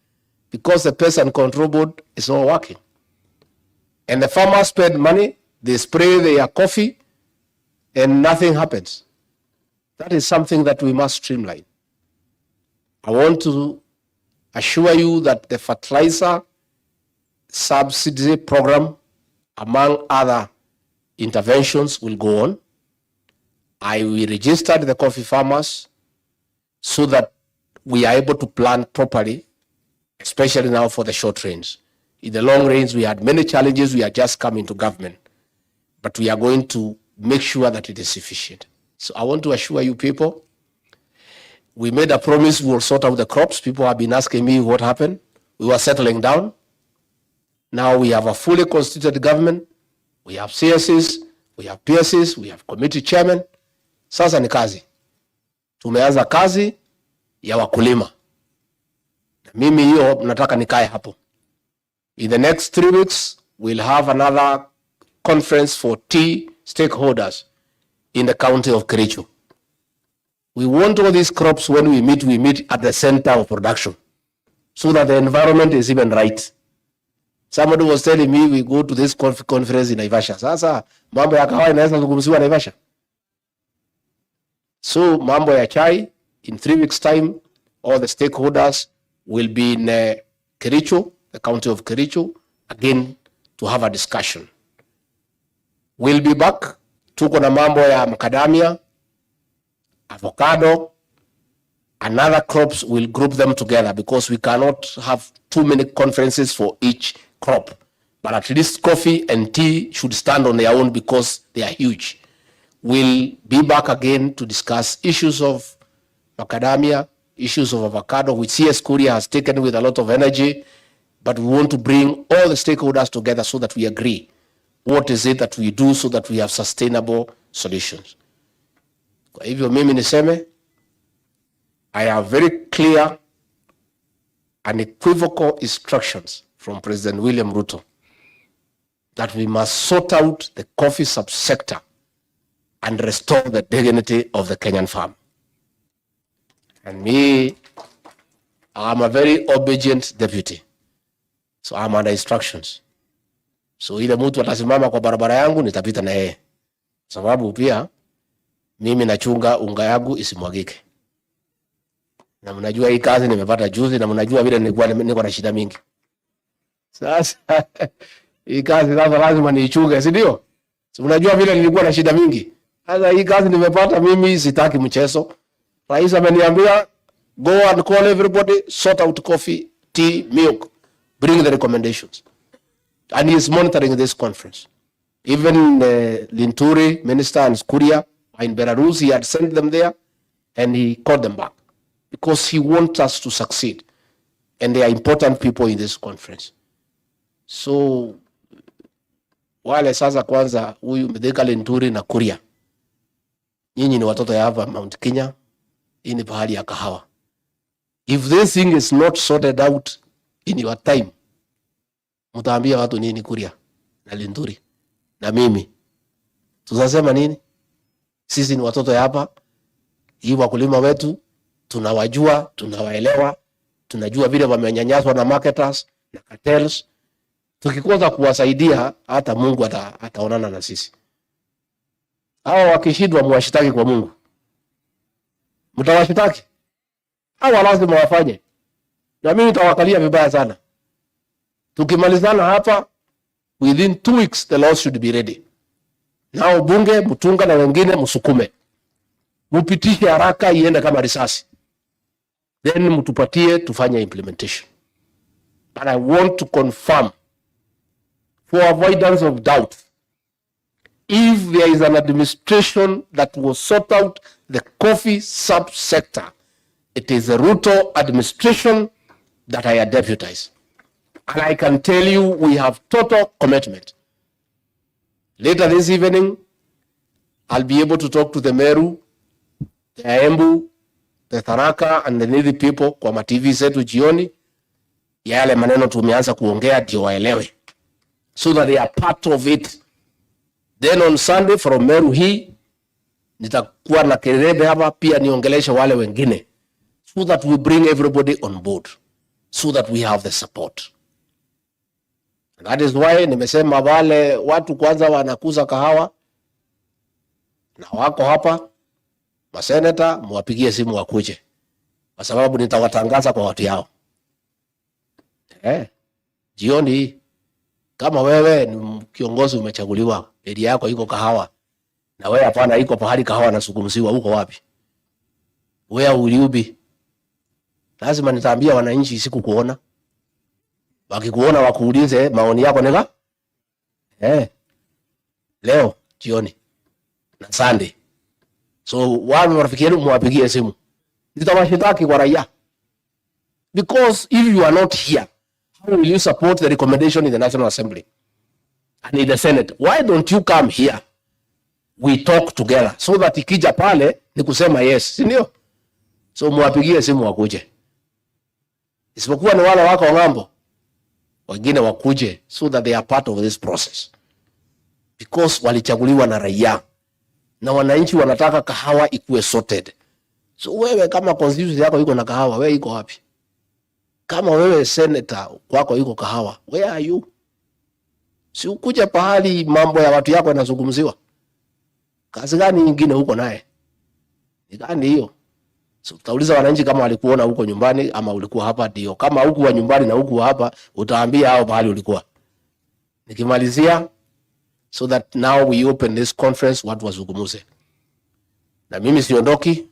S3: because the pest and control board is not working. And the farmers spend money, they spray their coffee, and nothing happens. That is something that we must streamline. I want to assure you that the fertilizer subsidy program, among other interventions, will go on. We registered the coffee farmers so that we are able to plan properly, especially now for the short range. In the long range, we had many challenges. We are just coming to government, but we are going to make sure that it is sufficient. So I want to assure you people, we made a promise we will sort out the crops. People have been asking me what happened. We were settling down. Now we have a fully constituted government. We have CSs, we have PSs, we have committee chairman. Sasa ni kazi. Tumeanza kazi ya wakulima. Mimi hiyo nataka nikae hapo. In the next 3 weeks, we'll have another conference for tea stakeholders in the county of Kericho. We want all these crops, when we meet at the center of production so that the environment is even right. Somebody was telling me we go to this conference in Naivasha. Sasa mambo ya kahawa inaweza kuzungumziwa Naivasha. So mambo ya chai, in 3 weeks time, all the stakeholders will be in Kericho, the county of Kericho, again to have a discussion. We'll be back. Tuko na mambo ya macadamia, avocado, and other crops. We'll group them together because we cannot have too many conferences for each crop. But at least coffee and tea should stand on their own because they are huge. We'll be back again to discuss issues of macadamia, issues of avocado, which CS Korea has taken with a lot of energy, but we want to bring all the stakeholders together so that we agree what is it that we do so that we have sustainable solutions. Kwa hivyo mimi niseme, I have very clear and equivocal instructions from President William Ruto that we must sort out the coffee subsector and restore the dignity of the Kenyan farm. And me, I'm a very obedient deputy. So I'm under instructions. So ile mtu atasimama kwa barabara yangu nitapita na yeye. Sababu pia mimi nachunga unga yangu isimwagike. Na mnajua hii kazi nimepata juzi na mnajua vile niko na shida mingi. Sasa hii kazi sasa lazima niichunge, si ndio? So mnajua vile nilikuwa na shida mingi. Sasa hii kazi nimepata mimi sitaki mchezo. Rais ameniambia go and call everybody, sort out coffee, tea, milk, bring the recommendations. And he is monitoring this conference. Even Linturi, Minister, and Kuria in Belarus, he had sent them there and he called them back because he wants us to succeed. And they are important people in this conference. So, wale sasa kwanza, huyu Mdeka Linturi na Kuria, nyinyi ni watoto ya hapa Mount Kenya, hii ni pahali ya kahawa. If this thing is not sorted out in your time, mtaambia watu nini Kuria na Linturi na mimi? Tutasema nini? Sisi ni watoto ya hapa, hii wakulima wetu, tunawajua, tunawaelewa, tunajua vile wamenyanyaswa na marketers na cartels. Tukikosa kuwasaidia, hata Mungu ataonana na sisi. Hawa wakishindwa muwashitaki kwa Mungu. Mtawashitaki? Hawa lazima wafanye. Na mimi nitawakalia vibaya sana. Tukimalizana hapa, within 2 weeks the laws should be ready. Nao bunge, Mutunga na wengine msukume. Mupitishe haraka iende kama risasi. Then mtupatie tufanye implementation. But I want to confirm, for avoidance of doubt, if there is an administration that will sort out the coffee subsector, it is the Ruto administration that I deputize. And I can tell you we have total commitment. Later this evening, I'll be able to talk to the Meru, the Embu, the Tharaka, and the needy people kwa ma TV zetu jioni. Yale maneno tumeanza kuongea ndio waelewe, so that they are part of it. Then on Sunday from Meru hii nitakuwa na kelele hapa pia niongeleshe wale wengine, so that we bring everybody on board, so that we have the support. And that is why nimesema wale watu kwanza wanakuza kahawa na wako hapa, maseneta muwapigie simu wakuje, kwa sababu nitawatangaza kwa watu yao. Jioni kama wewe ni kiongozi umechaguliwa, area yako iko kahawa, na wewe hapana iko pahali kahawa nasungumziwa, uko wapi? Where will you be? Lazima nitaambia wananchi siku kuona. Wakikuona wakuulize maoni yako nega? Leo jioni na Sunday. So wale marafiki yenu mwapigie simu. Nitawashitaki kwa raia. Because if you are not here, how will you support the recommendation in the National Assembly and in the Senate? Why don't you come here? We talk together so that ikija pale ni kusema yes, si ndio? So mwapigie simu wakuje. Isipokuwa ni wale wako ngambo, wengine wakuje so that they are part of this process. Because walichaguliwa na raia na wananchi wanataka kahawa ikuwe sorted. So wewe kama constituency yako iko na kahawa, wewe iko wapi? Kama wewe senator kwako iko kahawa, where are you? Si ukuja pahali mambo ya watu yako yanazungumziwa. Kazi gani nyingine huko naye? Ni gani hiyo? So utauliza wananchi kama walikuona huko nyumbani ama ulikuwa hapa ndio. Kama huko wa nyumbani na huko hapa utaambia hao pahali ulikuwa. Nikimalizia, so that now we open this conference watu wazungumuze. Na mimi siondoki.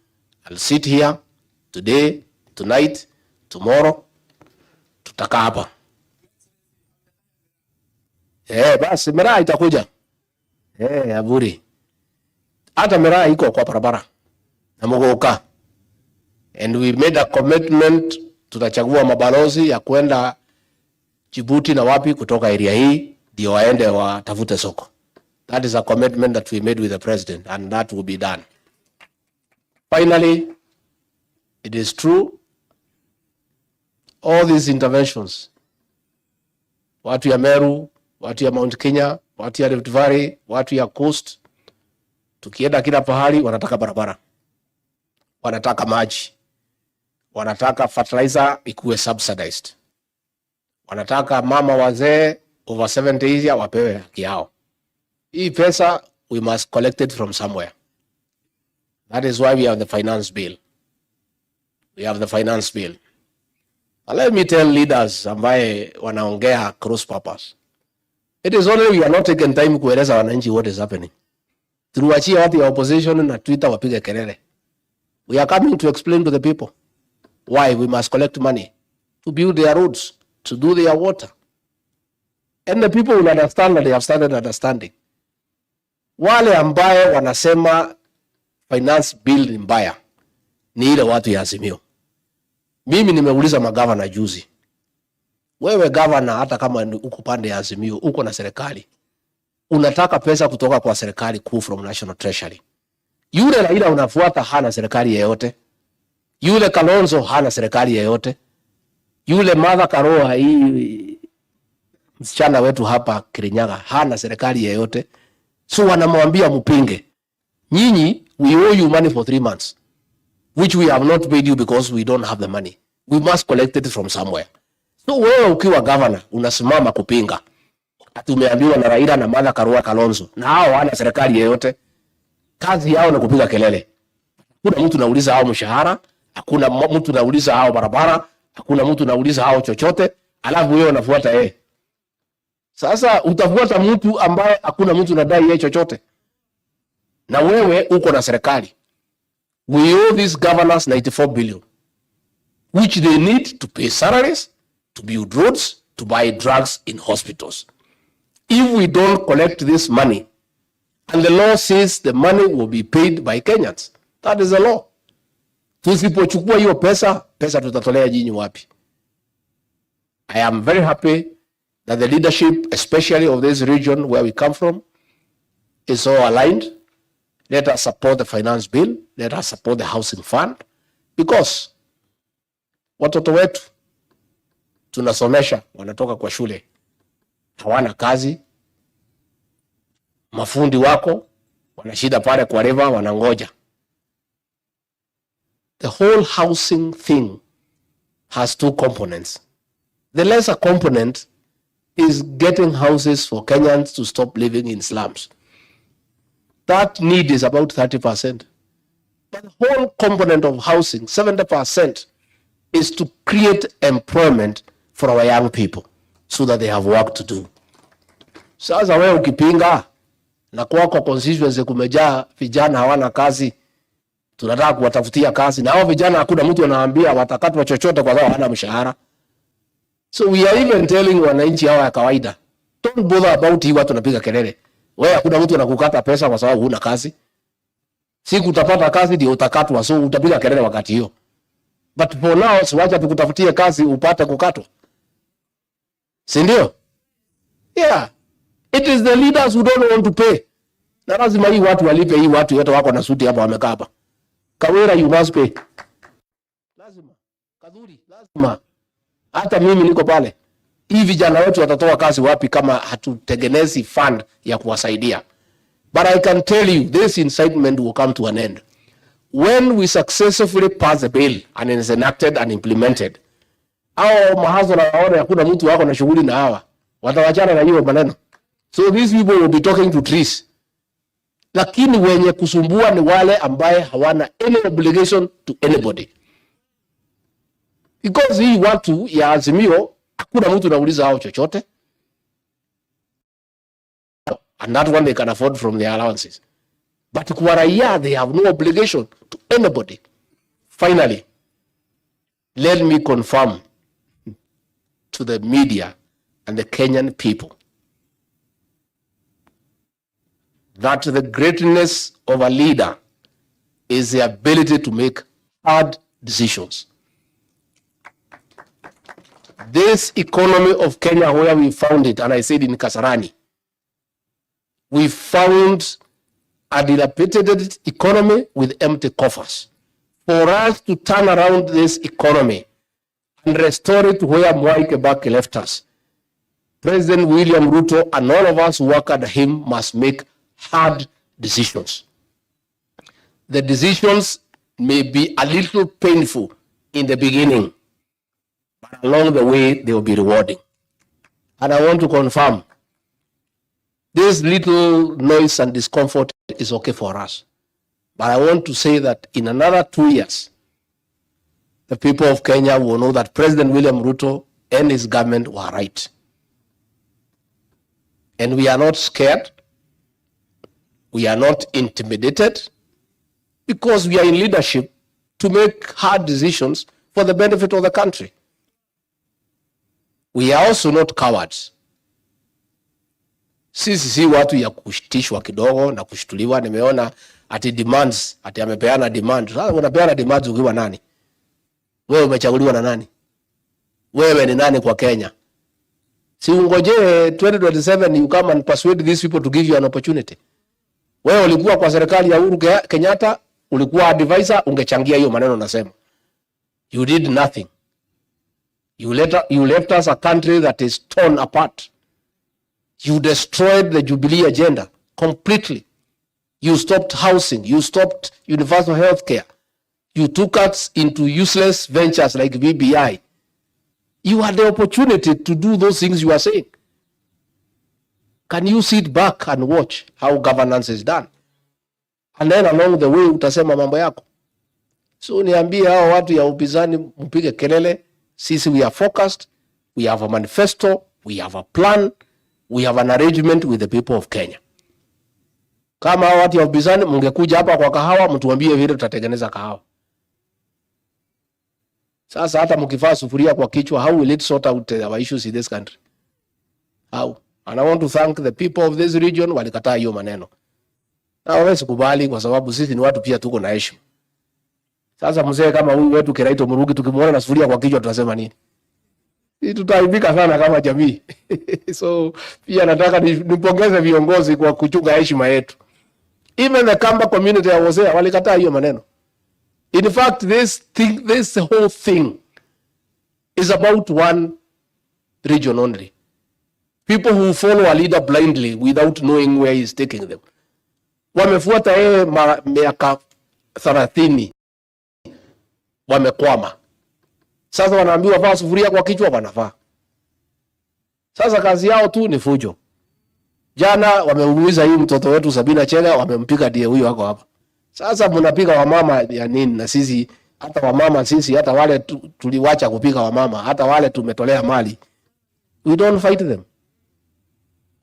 S3: I'll sit here today, tonight, tomorrow. Tutakaa hapa. Basi miraa itakuja. Aburi. Hata miraa iko kwa barabara. Na Muguka. And we made a commitment, tutachagua mabalozi ya kwenda Djibouti na wapi kutoka area hii ndio waende watafute soko. That is a commitment that we made with the president, and that will be done. Finally, it is true, all these interventions, watu ya Meru, watu ya Mount Kenya, watu ya Rift Valley, watu ya Coast, tukienda kila pahali wanataka barabara, wanataka maji, wanataka fertilizer ikuwe subsidized, wanataka mama wazee over 70 years wapewe haki yao. Hii pesa we must collect it from somewhere. That is why we have the finance bill. We have the finance bill. And let me tell leaders ambaye wanaongea cross purpose. It is only we are not taking time kueleza wananchi what is happening. Turuachie watu ya opposition na Twitter wapige kelele. We are coming to explain to the people why we must collect money to build their roads, to do their water. And the people will understand that they have started understanding. Wale ambaye wanasema finance bill ni mbaya ni ile watu ya Azimio. Mimi nimeuliza magavana juzi. Wewe gavana, hata kama uko pande ya Azimio, uko na serikali, unataka pesa kutoka kwa serikali kuu from National Treasury. Yule Raila unafuata hana serikali yeyote. Yule Kalonzo hana serikali yeyote. Yule Martha Karua, hii msichana wetu hapa Kirinyaga, hana serikali yeyote. So wanamwambia mpinge. Nyinyi, we owe you money for 3 months, which we have not paid you because we don't have the money. We must collect it from somewhere. So wewe ukiwa governor unasimama kupinga. Tumeambiwa na Raila na Martha Karua Kalonzo, na hao hana serikali yeyote. Kazi yao ni kupiga kelele. Hakuna mtu anauliza hao mshahara, hakuna mtu anauliza hao barabara, hakuna mtu anauliza hao chochote, alafu wewe unafuata Sasa utafuata mtu ambaye hakuna mtu anadai yeye chochote. Na wewe uko na serikali. We owe these governors 94 billion, which they need to pay salaries, to build roads, to buy drugs in hospitals. If we don't collect this money, and the law says the money will be paid by Kenyans, that is the law. Tusipochukua hiyo pesa tutatolea nyinyi wapi? I am very happy that the leadership, especially of this region where we come from, is all aligned. Let us support the finance bill. Let us support the housing fund. Because watoto wetu tunasomesha, wanatoka kwa shule, hawana kazi. Mafundi wako wanashida pale kwa river, wanangoja. The whole housing thing has 2 components. The lesser component is getting houses for Kenyans to stop living in slums. That need is about 30%. But the whole component of housing, 70%, is to create employment for our young people so that they have work to do. Sasa wewe ukipinga na kwa constituency kumejaa vijana hawana kazi, tunataka kuwatafutia kazi, na hao vijana hakuna mtu anawaambia watakatwa chochote kwa sababu hana mshahara. So we are even telling wananchi hawa ya kawaida, don't bother about hii watu wanapiga kelele. Wewe hakuna mtu anakukata pesa kwa sababu huna kazi. Siku utapata kazi ndio utakatwa, so utapiga kelele wakati hiyo. But for now, siwacha tukutafutie kazi upate kukatwa. Si ndio? Yeah. It is the leaders who don't want to pay. Na lazima hii watu walipe, hii watu yote wako na suti hapa wamekaa hapa. Kawera, you must pay. Lazima. Kadhuri, lazima. Hata mimi niko pale. Hii vijana wetu watatoa kazi wapi kama hatutengenezi fund ya kuwasaidia? But I can tell you, this incitement will come to an end. When we successfully pass the bill and it is enacted and implemented, hao mahazo na waone hakuna mtu wako na shughuli na hawa, watawachana na hiyo maneno. So these people will be talking to trees. Lakini wenye kusumbua ni wale ambaye hawana any obligation to anybody. Because hii watu ya Azimio, hakuna mtu anauliza hao chochote. And that one they can afford from their allowances. But kwa raia, they have no obligation to anybody. Finally, let me confirm to the media and the Kenyan people that the greatness of a leader is the ability to make hard decisions. This economy of Kenya, where we found it, and I said in Kasarani, we found a dilapidated economy with empty coffers. For us to turn around this economy and restore it where Mwai Kibaki left us, President William Ruto and all of us who work under him must make hard decisions. The decisions may be a little painful in the beginning, but along the way they will be rewarding. And I want to confirm, this little noise and discomfort is okay for us. But I want to say that in another 2 years, the people of Kenya will know that President William Ruto and his government were right. And we are not scared. We are not intimidated, because we are in leadership to make hard decisions for the benefit of the country. We are also not cowards. Sisi si watu ya kushitishwa kidogo na kushtuliwa. Nimeona ati demands, ati amepeana demand. Sasa unapeana demands ukiwa nani? Wewe umechaguliwa na nani? Wewe ni nani kwa Kenya? Si ungoje 2027 you come and persuade these people to give you an opportunity. Wewe ulikuwa kwa serikali ya Uhuru Kenyatta, ulikuwa advisor, ungechangia hiyo maneno nasema. You did nothing. You left us a country that is torn apart. You destroyed the Jubilee agenda completely. You stopped housing. You stopped universal health care. You took us into useless ventures like BBI. You had the opportunity to do those things you are saying. Can you sit back and watch how governance is done? And then along the way utasema mambo yako. So niambie hao watu ya upinzani mpige kelele. Sisi we are focused. We have a manifesto. We have a plan. We have an arrangement with the people of Kenya. Kama hao watu ya upinzani mngekuja hapa kwa kahawa, mtuambie vile tutatengeneza kahawa. Sasa hata mkifaa sufuria kwa kichwa, how will it sort out our issues in this country? How? And I want to thank the people of this region walikataa hiyo maneno. Na hawezi kubali kwa sababu sisi ni watu pia tuko na heshima. Sasa mzee kama huyu wetu Kiraito Murugi tukimwona na sufuria kwa kichwa tunasema nini? Sisi tutaibika sana kama jamii. So pia nataka nipongeze viongozi kwa kuchunga heshima yetu. Even the Kamba community ya Hosea walikataa hiyo maneno. In fact, this whole thing is about one region only. People who follow a leader blindly without knowing where he's taking them. Wamefuata yeye miaka 30. Wamekwama. Sasa wanaambiwa vaa sufuria kwa kichwa wanavaa. Sasa kazi yao tu ni fujo. Jana wameumiza hii mtoto wetu Sabina Chega, wamempiga die huyo wako hapa. Sasa mnapiga wamama ya nini? Na sisi hata wamama sisi hata wale tuliwacha kupiga wamama, hata wale tumetolea mali. We don't fight them.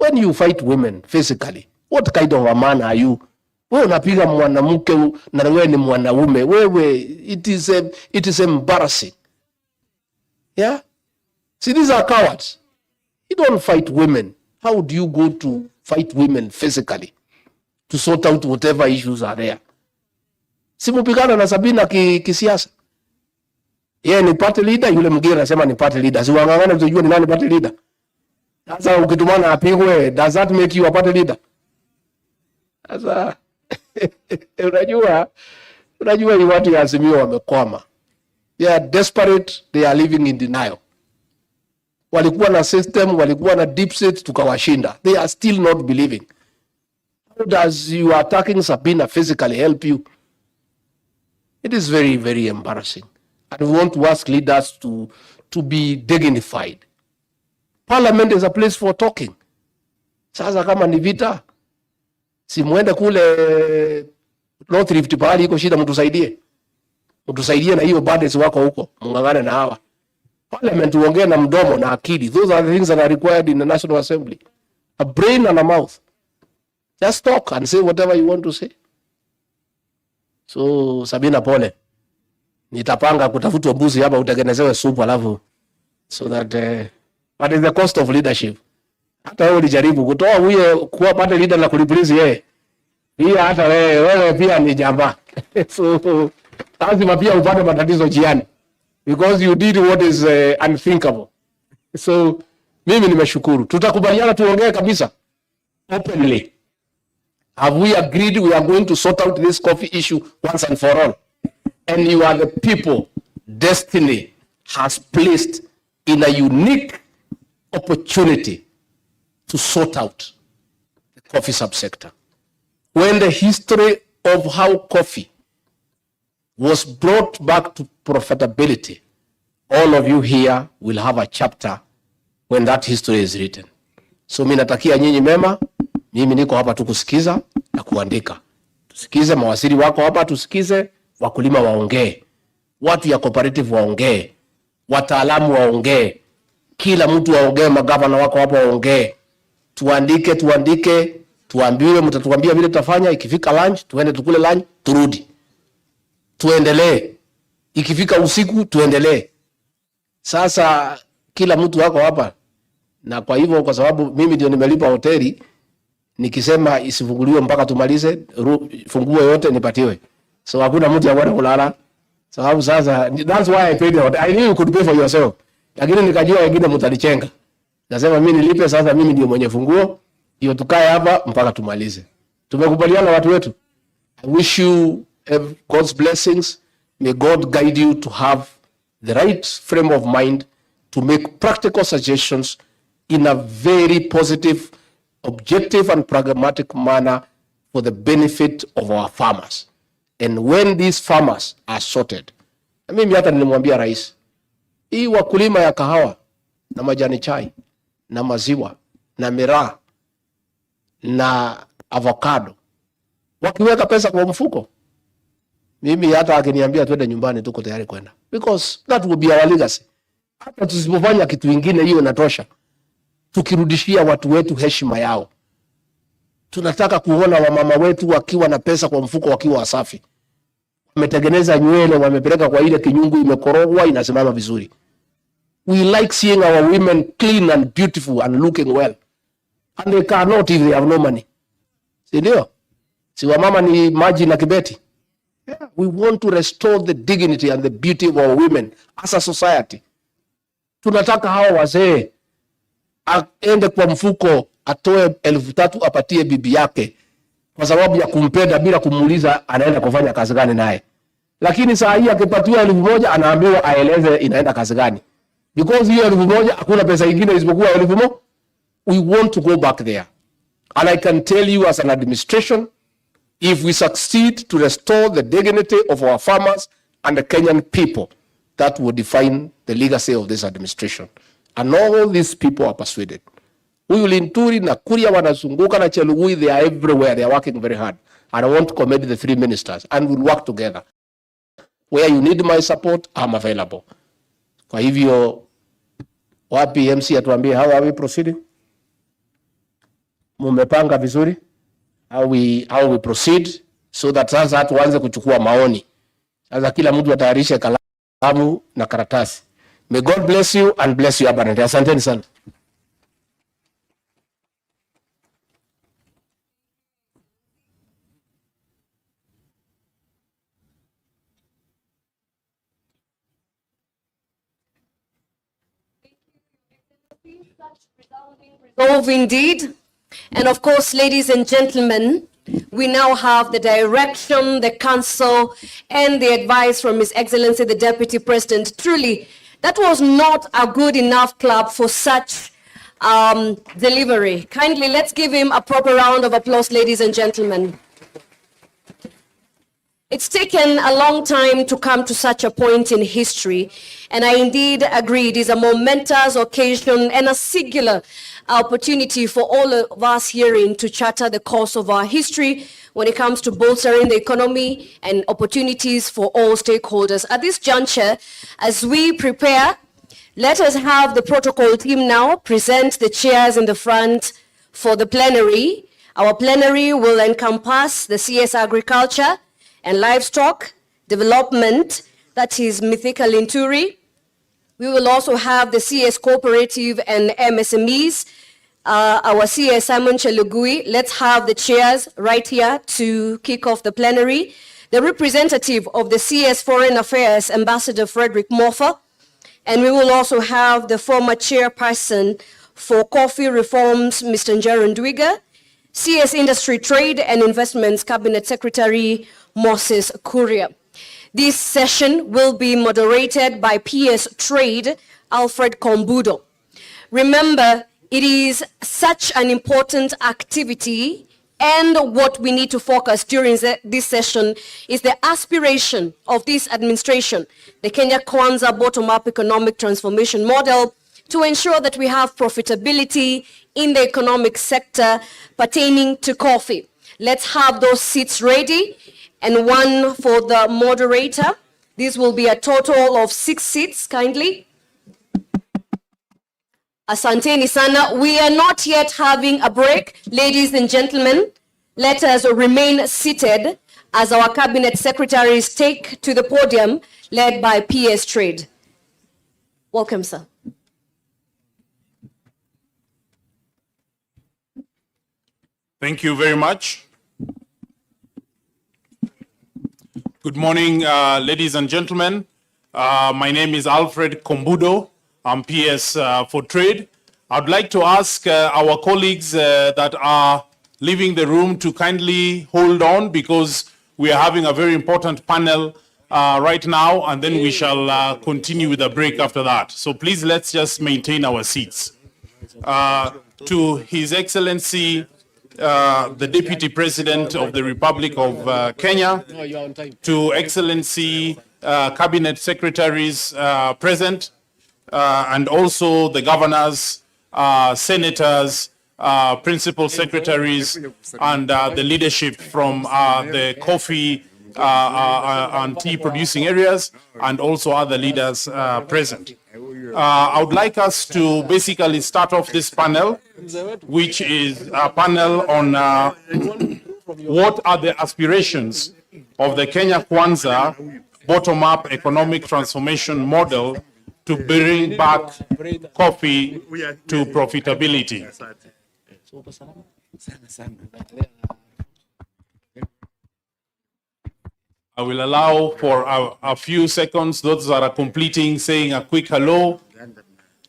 S3: When you fight women physically, what kind of a man are you? Wewe unapiga mwanamke na wewe ni mwanaume. Wewe it is embarrassing. Yeah? See, these are cowards. You don't fight women. How do you go to fight women physically to sort out whatever issues are there? Simupigana na Sabina kisiasa. Yeye ni party leader, yule mwingine anasema ni party leader. Si wangangana tujue ni nani party leader. Sasa ukitumana apigwe, does that make you a party leader? Sasa unajua ni watu ya Azimio wamekwama. They are desperate, they are living in denial. Walikuwa na system, walikuwa na deep state tukawashinda. They are still not believing. How does you attacking Sabina physically help you? It is very, very embarrassing. And we want to ask leaders to be dignified. Parliament is a place for talking. Sasa kama ni vita, si muende kule North Rift pahali iko shida, mtusaidie na hiyo bandits wako huko, mungangane na hawa. Parliament uongee na mdomo na akili. Those are the things that are required in the National Assembly. A brain and a mouth. Just talk and say whatever you want to say. So Sabina, pole. Nitapanga kutafutwa mbuzi hapa utengenezewe supu alafu so that what is the cost of leadership? Hata wewe ulijaribu kutoa huye kuwa pande leader na kuliplizi yeye. Hii hata wewe pia ni jamba. So lazima pia upate matatizo jiani because you did what is unthinkable. So mimi nimeshukuru. Tutakubaliana tuongee kabisa openly. Have we agreed we are going to sort out this coffee issue once and for all? And you are the people destiny has placed in a unique opportunity to sort out the coffee subsector. When the history of how coffee was brought back to profitability, all of you here will have a chapter when that history is written. So mimi natakia nyinyi mema. Mimi niko hapa tu kusikiza na kuandika. Tusikize mawaziri wako hapa, tusikize wakulima waongee, watu ya cooperative waongee, wataalamu waongee, kila mtu waongee, magavana wako hapa waongee. Tuandike, tuambiwe, mtatuambia vile tutafanya. Ikifika lunch, tuende tukule lunch, turudi. Tuendelee. Ikifika usiku, tuendelee. Sasa kila mtu wako hapa. Na kwa hivyo, kwa sababu mimi ndio nimelipa hoteli, nikisema isifunguliwe mpaka tumalize, funguo yote nipatiwe. So hakuna mtu anaenda kulala. Sababu sasa, that's why I paid the hotel. I knew you could pay for yourself. Lakini nikajua wengine mtanichenga. Nasema mimi nilipe sasa, mimi ndio mwenye funguo. Hiyo tukae hapa mpaka tumalize. Tumekubaliana watu wetu. I wish you God's blessings. May God guide you to have the right frame of mind to make practical suggestions in a very positive, objective and pragmatic manner for the benefit of our farmers. And when these farmers are sorted, mimi hata nilimwambia rais, hii wakulima ya kahawa na majani chai na maziwa na miraa na avocado wakiweka pesa kwa mfuko, mimi hata akiniambia twende nyumbani tuko tayari kwenda, because that will be our legacy. Hata tusipofanya kitu kingine, hiyo inatosha. Tukirudishia watu wetu heshima yao. Tunataka kuona wamama wetu wakiwa na pesa kwa mfuko, wakiwa wasafi, wametengeneza nywele, wamepeleka kwa ile kinyungu, imekorogwa, inasimama vizuri. We like seeing our women clean and beautiful and looking well, and they cannot if they have no money. Si ndio? Si wamama ni maji na kibeti. Yeah, we want to restore the dignity and the beauty of our women as a society. Tunataka hawa wazee aende kwa mfuko atoe 3,000 apatie bibi yake kwa sababu ya kumpenda bila kumuuliza anaenda kufanya kazi gani naye. Lakini saa hii akipatiwa 1,000 anaambiwa aeleze inaenda kazi gani. Because hiyo 1,000 hakuna pesa nyingine isipokuwa 1,000. We want to go back there. And I can tell you as an administration, if we succeed to restore the dignity of our farmers and the Kenyan people, that will define the legacy of this administration. And all these people are persuaded. Huyu Linturi na Kuria wanazunguka na Chelugui, they are everywhere. They are working very hard. And I want to commend the 3 ministers, and we'll work together. Where you need my support, I'm available. Kwa hivyo, wapi MC atuambie, how are we proceeding? Mumepanga vizuri? How we proceed, so that sasa tuanze kuchukua maoni. Sasa kila mtu atayarishe kalamu na karatasi. May God bless you and bless you abundantly. Asanteni sana.
S4: Resolve indeed. And of course, ladies and gentlemen, we now have the direction, the counsel, and the advice from His Excellency, the Deputy President. Truly, that was not a good enough clap for such delivery. Kindly, let's give him a proper round of applause, ladies and gentlemen. It's taken a long time to come to such a point in history, and I indeed agree it is a momentous occasion and a singular opportunity for all of us herein to charter the course of our history when it comes to bolstering the economy and opportunities for all stakeholders. At this juncture, as we prepare, let us have the protocol team now present the chairs in the front for the plenary. Our plenary will encompass the CS Agriculture and Livestock Development, that is Mithika Linturi. We will also have the CS Cooperative and MSMEs, our CS Simon Chelugui. Let's have the chairs right here to kick off the plenary. The representative of the CS Foreign Affairs, Ambassador Frederick Moffa. And we will also have the former chairperson for Coffee Reforms, Mr. Njaron Ndwiga, CS Industry Trade and Investments Cabinet Secretary Moses Kuria. This session will be moderated by PS Trade Alfred Kombudo. Remember, it is such an important activity, and what we need to focus during this session is the aspiration of this administration, the Kenya Kwanza bottom-up economic transformation model, to ensure that we have profitability in the economic sector pertaining to coffee. Let's have those seats ready, and one for the moderator. This will be a total of 6 seats, kindly. Asanteni sana. We are not yet having a break. Ladies and gentlemen, let us remain seated as our cabinet secretaries take to the podium, led by PS Trade. Welcome, sir.
S5: Thank you very much. Good morning, ladies and gentlemen. My name is Alfred Kombudo. I'm PS for Trade. I'd like to ask our colleagues that are leaving the room to kindly hold on, because we are having a very important panel right now, and then we shall continue with the break after that. So please, let's just maintain our seats. To His Excellency, the Deputy President of the Republic of Kenya, to Excellency Cabinet Secretaries present, and also the governors, senators, principal secretaries, and the leadership from the coffee and tea producing areas, and also other leaders present. I would like us to basically start off this panel, which is a panel on what are the aspirations of the Kenya Kwanza bottom-up economic transformation model to bring back coffee to profitability. I will allow for a few seconds those that are completing, saying a quick hello,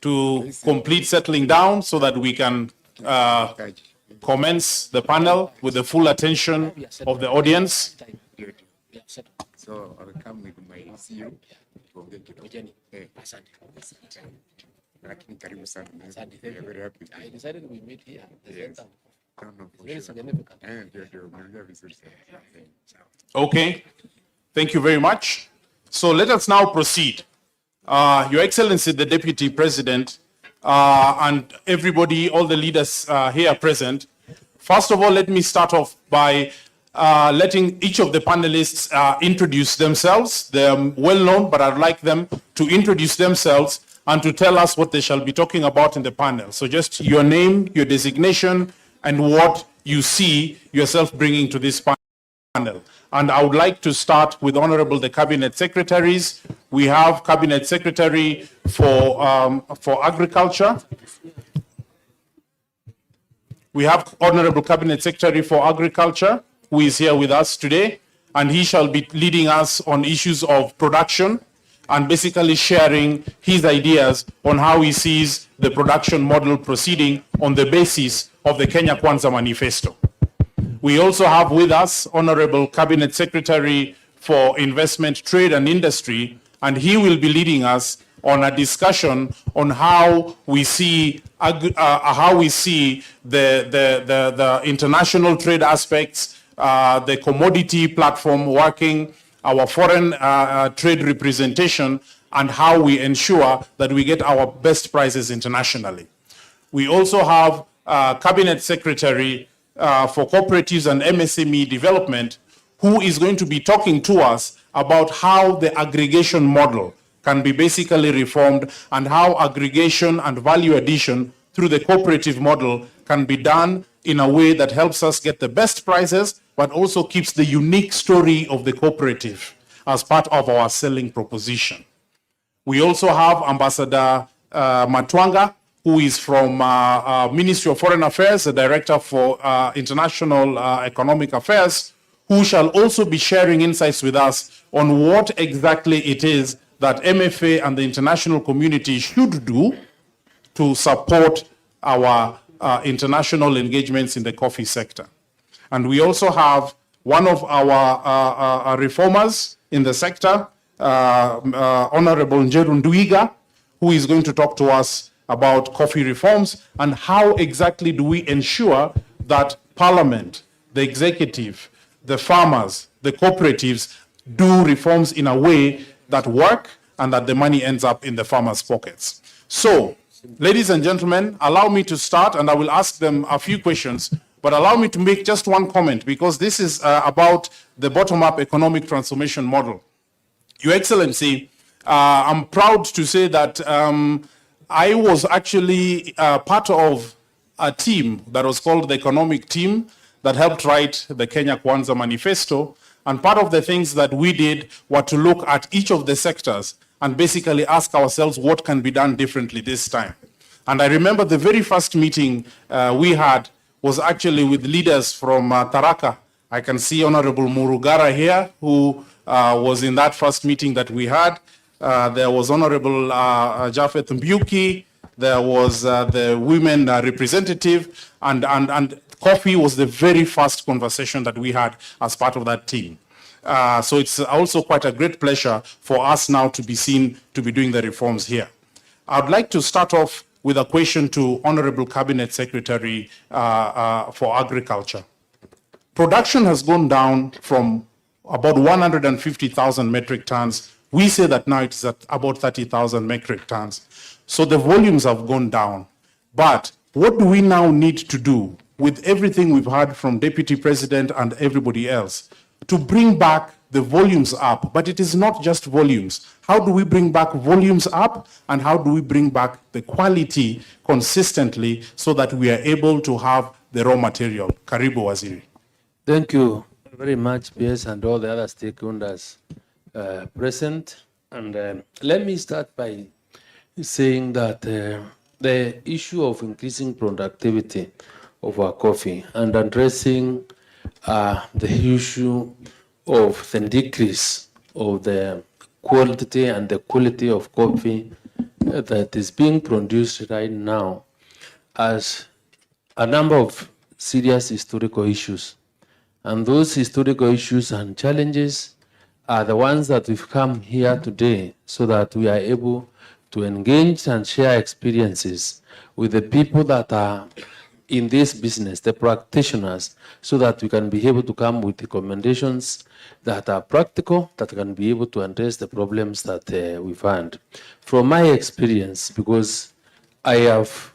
S5: to complete settling down so that we can commence the panel with the full attention of the audience.
S6: So I'll come with my CEO. Very happy.
S7: I decided we meet here.
S6: Yes.
S7: Very significant.
S5: Okay, thank you very much. So let us now proceed. Your Excellency, the Deputy President, and everybody, all the leaders here present. First of all, let me start off by letting each of the panelists introduce themselves. They're well known, but I'd like them to introduce themselves and to tell us what they shall be talking about in the panel. So just your name, your designation, and what you see yourself bringing to this panel. And I would like to start with Honorable the Cabinet Secretaries. We have Cabinet Secretary for Agriculture. We have Honorable Cabinet Secretary for Agriculture, who is here with us today, and he shall be leading us on issues of production and basically sharing his ideas on how he sees the production model proceeding on the basis of the Kenya Kwanza Manifesto. We also have with us Honorable Cabinet Secretary for Investment, Trade and Industry, and he will be leading us on a discussion on how we see the international trade aspects, the commodity platform working, our foreign trade representation, and how we ensure that we get our best prices internationally. We also have Cabinet Secretary for Cooperatives and MSME Development, who is going to be talking to us about how the aggregation model can be basically reformed and how aggregation and value addition through the cooperative model can be done in a way that helps us get the best prices, but also keeps the unique story of the cooperative as part of our selling proposition. We also have Ambassador Matwanga, who is from Ministry of Foreign Affairs, the Director for International Economic Affairs, who shall also be sharing insights with us on what exactly it is that MFA and the international community should do to support our international engagements in the coffee sector. And we also have one of our reformers in the sector, Honorable Njeru Nduiga, who is going to talk to us about coffee reforms and how exactly do we ensure that Parliament, the executive, the farmers, the cooperatives do reforms in a way that work and that the money ends up in the farmers' pockets. So, ladies and gentlemen, allow me to start, and I will ask them a few questions, but allow me to make just one comment, because this is about the bottom-up economic transformation model. Your Excellency, I'm proud to say that I was actually part of a team that was called the Economic Team that helped write the Kenya Kwanza Manifesto. And part of the things that we did were to look at each of the sectors and basically ask ourselves what can be done differently this time. And I remember the very first meeting we had was actually with leaders from Tharaka. I can see Honorable Murugara here, who was in that first meeting that we had. There was Honorable Japheth Mbuki, there was the women representative, and coffee was the very first conversation that we had as part of that team. So it's also quite a great pleasure for us now to be seen to be doing the reforms here. I'd like to start off with a question to Honorable Cabinet Secretary for Agriculture. Production has gone down from about 150,000 metric tons. We say that now it's at about 30,000 metric tons. So the volumes have gone down. But what do we now need to do with everything we've heard from Deputy President and everybody else to bring back the volumes up? But it is not just volumes. How do we bring back volumes up, and how do we bring back the quality consistently so that we are able to have the raw material? Karibu Waziri.
S7: Thank you very much, PS, and all the other stakeholders present. And let me start by saying that the issue of increasing productivity of our coffee and addressing the issue of the decrease of the quantity and the quality of coffee that is being produced right now as a number of serious historical issues. And those historical issues and challenges are the ones that we've come here today so that we are able to engage and share experiences with the people that are in this business, the practitioners, so that we can be able to come with recommendations that are practical, that can be able to address the problems that we've had. From my experience, because I have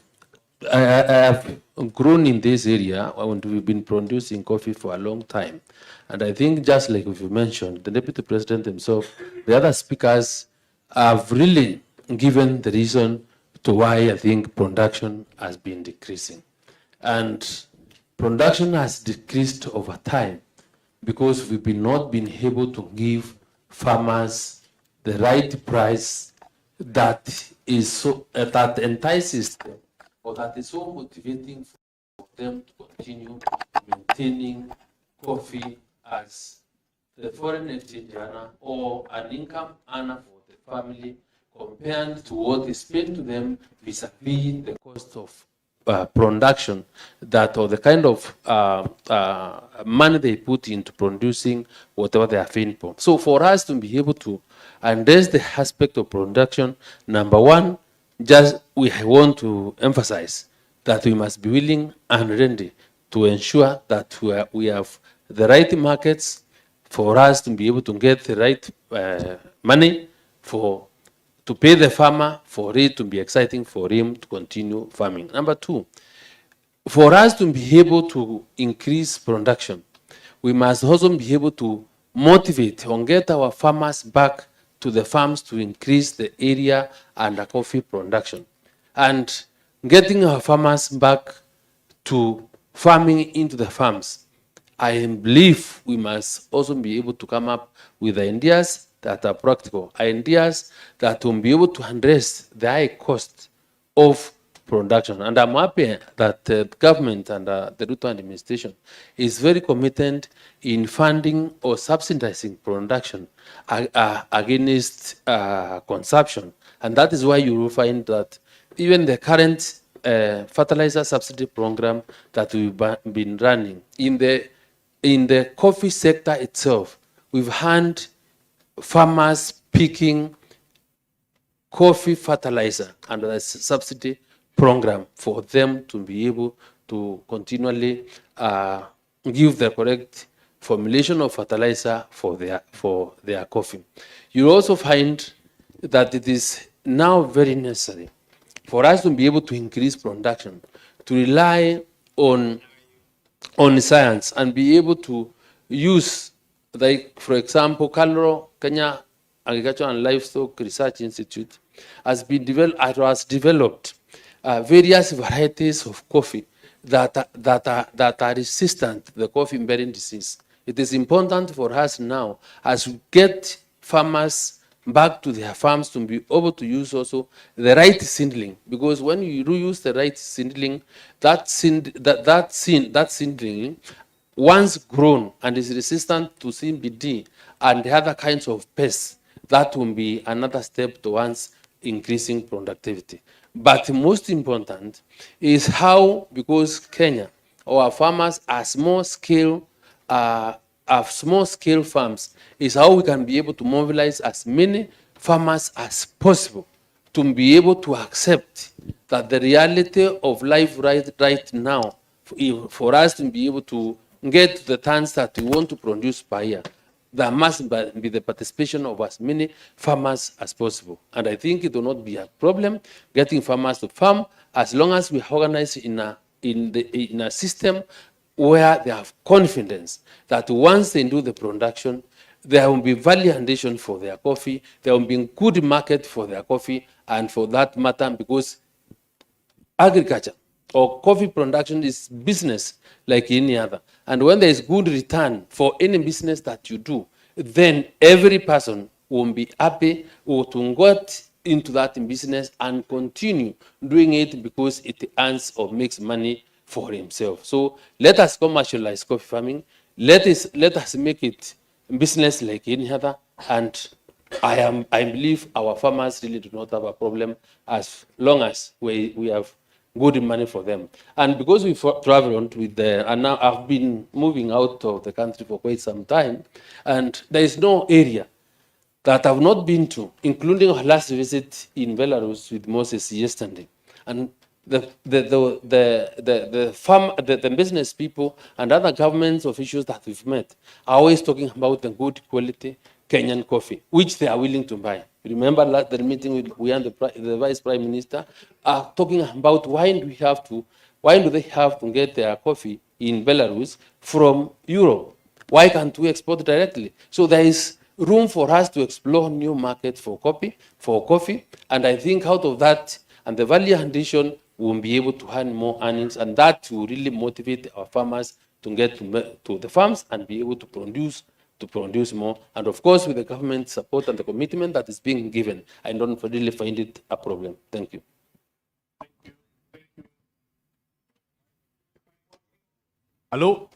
S7: grown in this area and we've been producing coffee for a long time. And I think just like you mentioned, the Deputy President himself, the other speakers have really given the reason to why I think production has been decreasing. And production has decreased over time because we've not been able to give farmers the right price that is so that entices them, or that is so motivating for them to continue maintaining coffee as the foreign exchange earner or an income earner for the family, compared to what is paid to them vis-a-vis the cost of production, that or the kind of money they put into producing whatever they are paying for. So for us to be able to address the aspect of production, number one, just we want to emphasize that we must be willing and ready to ensure that we have the right markets for us to be able to get the right money to to pay the farmer for it to be exciting for him to continue farming. Number two, for us to be able to increase production, we must also be able to motivate and get our farmers back to the farms to increase the area and the coffee production. And getting our farmers back to farming into the farms, I believe we must also be able to come up with ideas that are practical, ideas that will be able to address the high cost of production. And I'm happy that the government and the Ruto administration is very committed in funding or subsidizing production against consumption. And that is why you will find that even the current fertilizer subsidy program that we've been running in the coffee sector itself, we've had farmers picking coffee fertilizer under the subsidy program for them to be able to continually give the correct formulation of fertilizer for their coffee. You also find that it is now very necessary for us to be able to increase production, to rely on science and be able to use, like, for example, Kenya Agriculture and Livestock Research Institute has developed various varieties of coffee that are resistant to the coffee-bearing disease. It is important for us now, as we get farmers back to their farms, to be able to use also the right seedling, because when you use the right seedling, that seedling, once grown and is resistant to CBD and the other kinds of pests, that will be another step towards increasing productivity. But most important is how, because Kenya, our farmers are small scale farms, is how we can be able to mobilize as many farmers as possible to be able to accept that the reality of life right now, for us to be able to get to the tons that we want to produce per year, there must be the participation of as many farmers as possible. And I think it will not be a problem getting farmers to farm, as long as we organize in a system where they have confidence that once they do the production, there will be value addition for their coffee, there will be a good market for their coffee, and for that matter, because agriculture or coffee production is business like any other. And when there is good return for any business that you do, then every person will be happy or to get into that business and continue doing it because it earns or makes money for himself. So let us commercialize coffee farming. Let us make it business like any other. And I believe our farmers really do not have a problem as long as we have good money for them. And because we traveled with and now I've been moving out of the country for quite some time, and there is no area that I've not been to, including our last visit in Belarus with Moses yesterday. And the business people and other government officials that we've met are always talking about the good quality Kenyan coffee, which they are willing to buy. Remember last the meeting we and the Vice Prime Minister are talking about why do they have to get their coffee in Belarus from Europe? Why can't we export directly? So there is room for us to explore new markets for coffee, and I think out of that and the value addition, we'll be able to earn more earnings, and that will really motivate our farmers to get to the farms and be able to produce more. And of course, with the government support and the commitment that is being given, I don't really find it a problem. Thank you.
S5: Hello.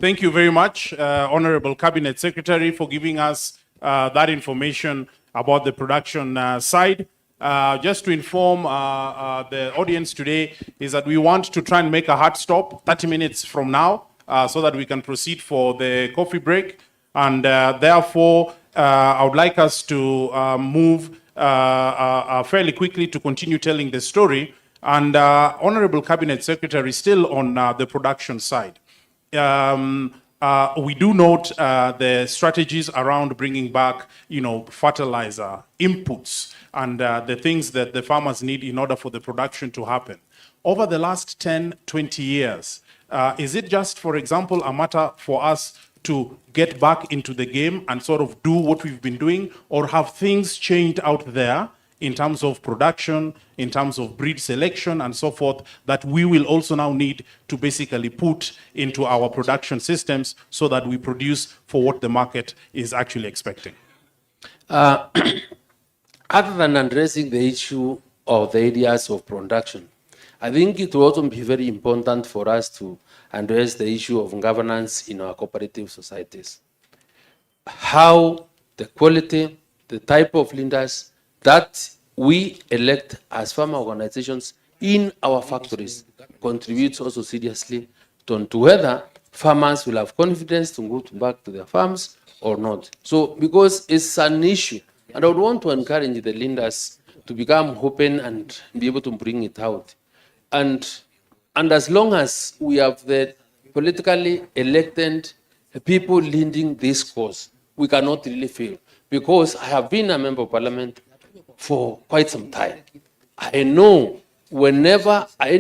S5: Thank you very much, Honorable Cabinet Secretary, for giving us that information about the production side. Just to inform the audience today is that we want to try and make a hard stop 30 minutes from now so that we can proceed for the coffee break. And therefore, I would like us to move fairly quickly to continue telling the story. And Honorable Cabinet Secretary, still on the production side. we do note the strategies around bringing back, fertilizer, inputs, and the things that the farmers need in order for the production to happen. Over the last 10, 20 years, is it just, for example, a matter for us to get back into the game and sort of do what we've been doing, or have things changed out there in terms of production, in terms of breed selection and so forth, that we will also now need to basically put into our production systems so that we produce for what the market is actually expecting?
S7: Other than addressing the issue of the areas of production, I think it will also be very important for us to address the issue of governance in our cooperative societies. How the quality, the type of leaders that we elect as farmer organizations in our factories contributes also seriously to whether farmers will have confidence to go back to their farms or not. So, because it's an issue, and I would want to encourage the leaders to become open and be able to bring it out. And as long as we have the politically elected people leading this cause, we cannot really fail. Because I have been a member of parliament for quite some time. I know whenever any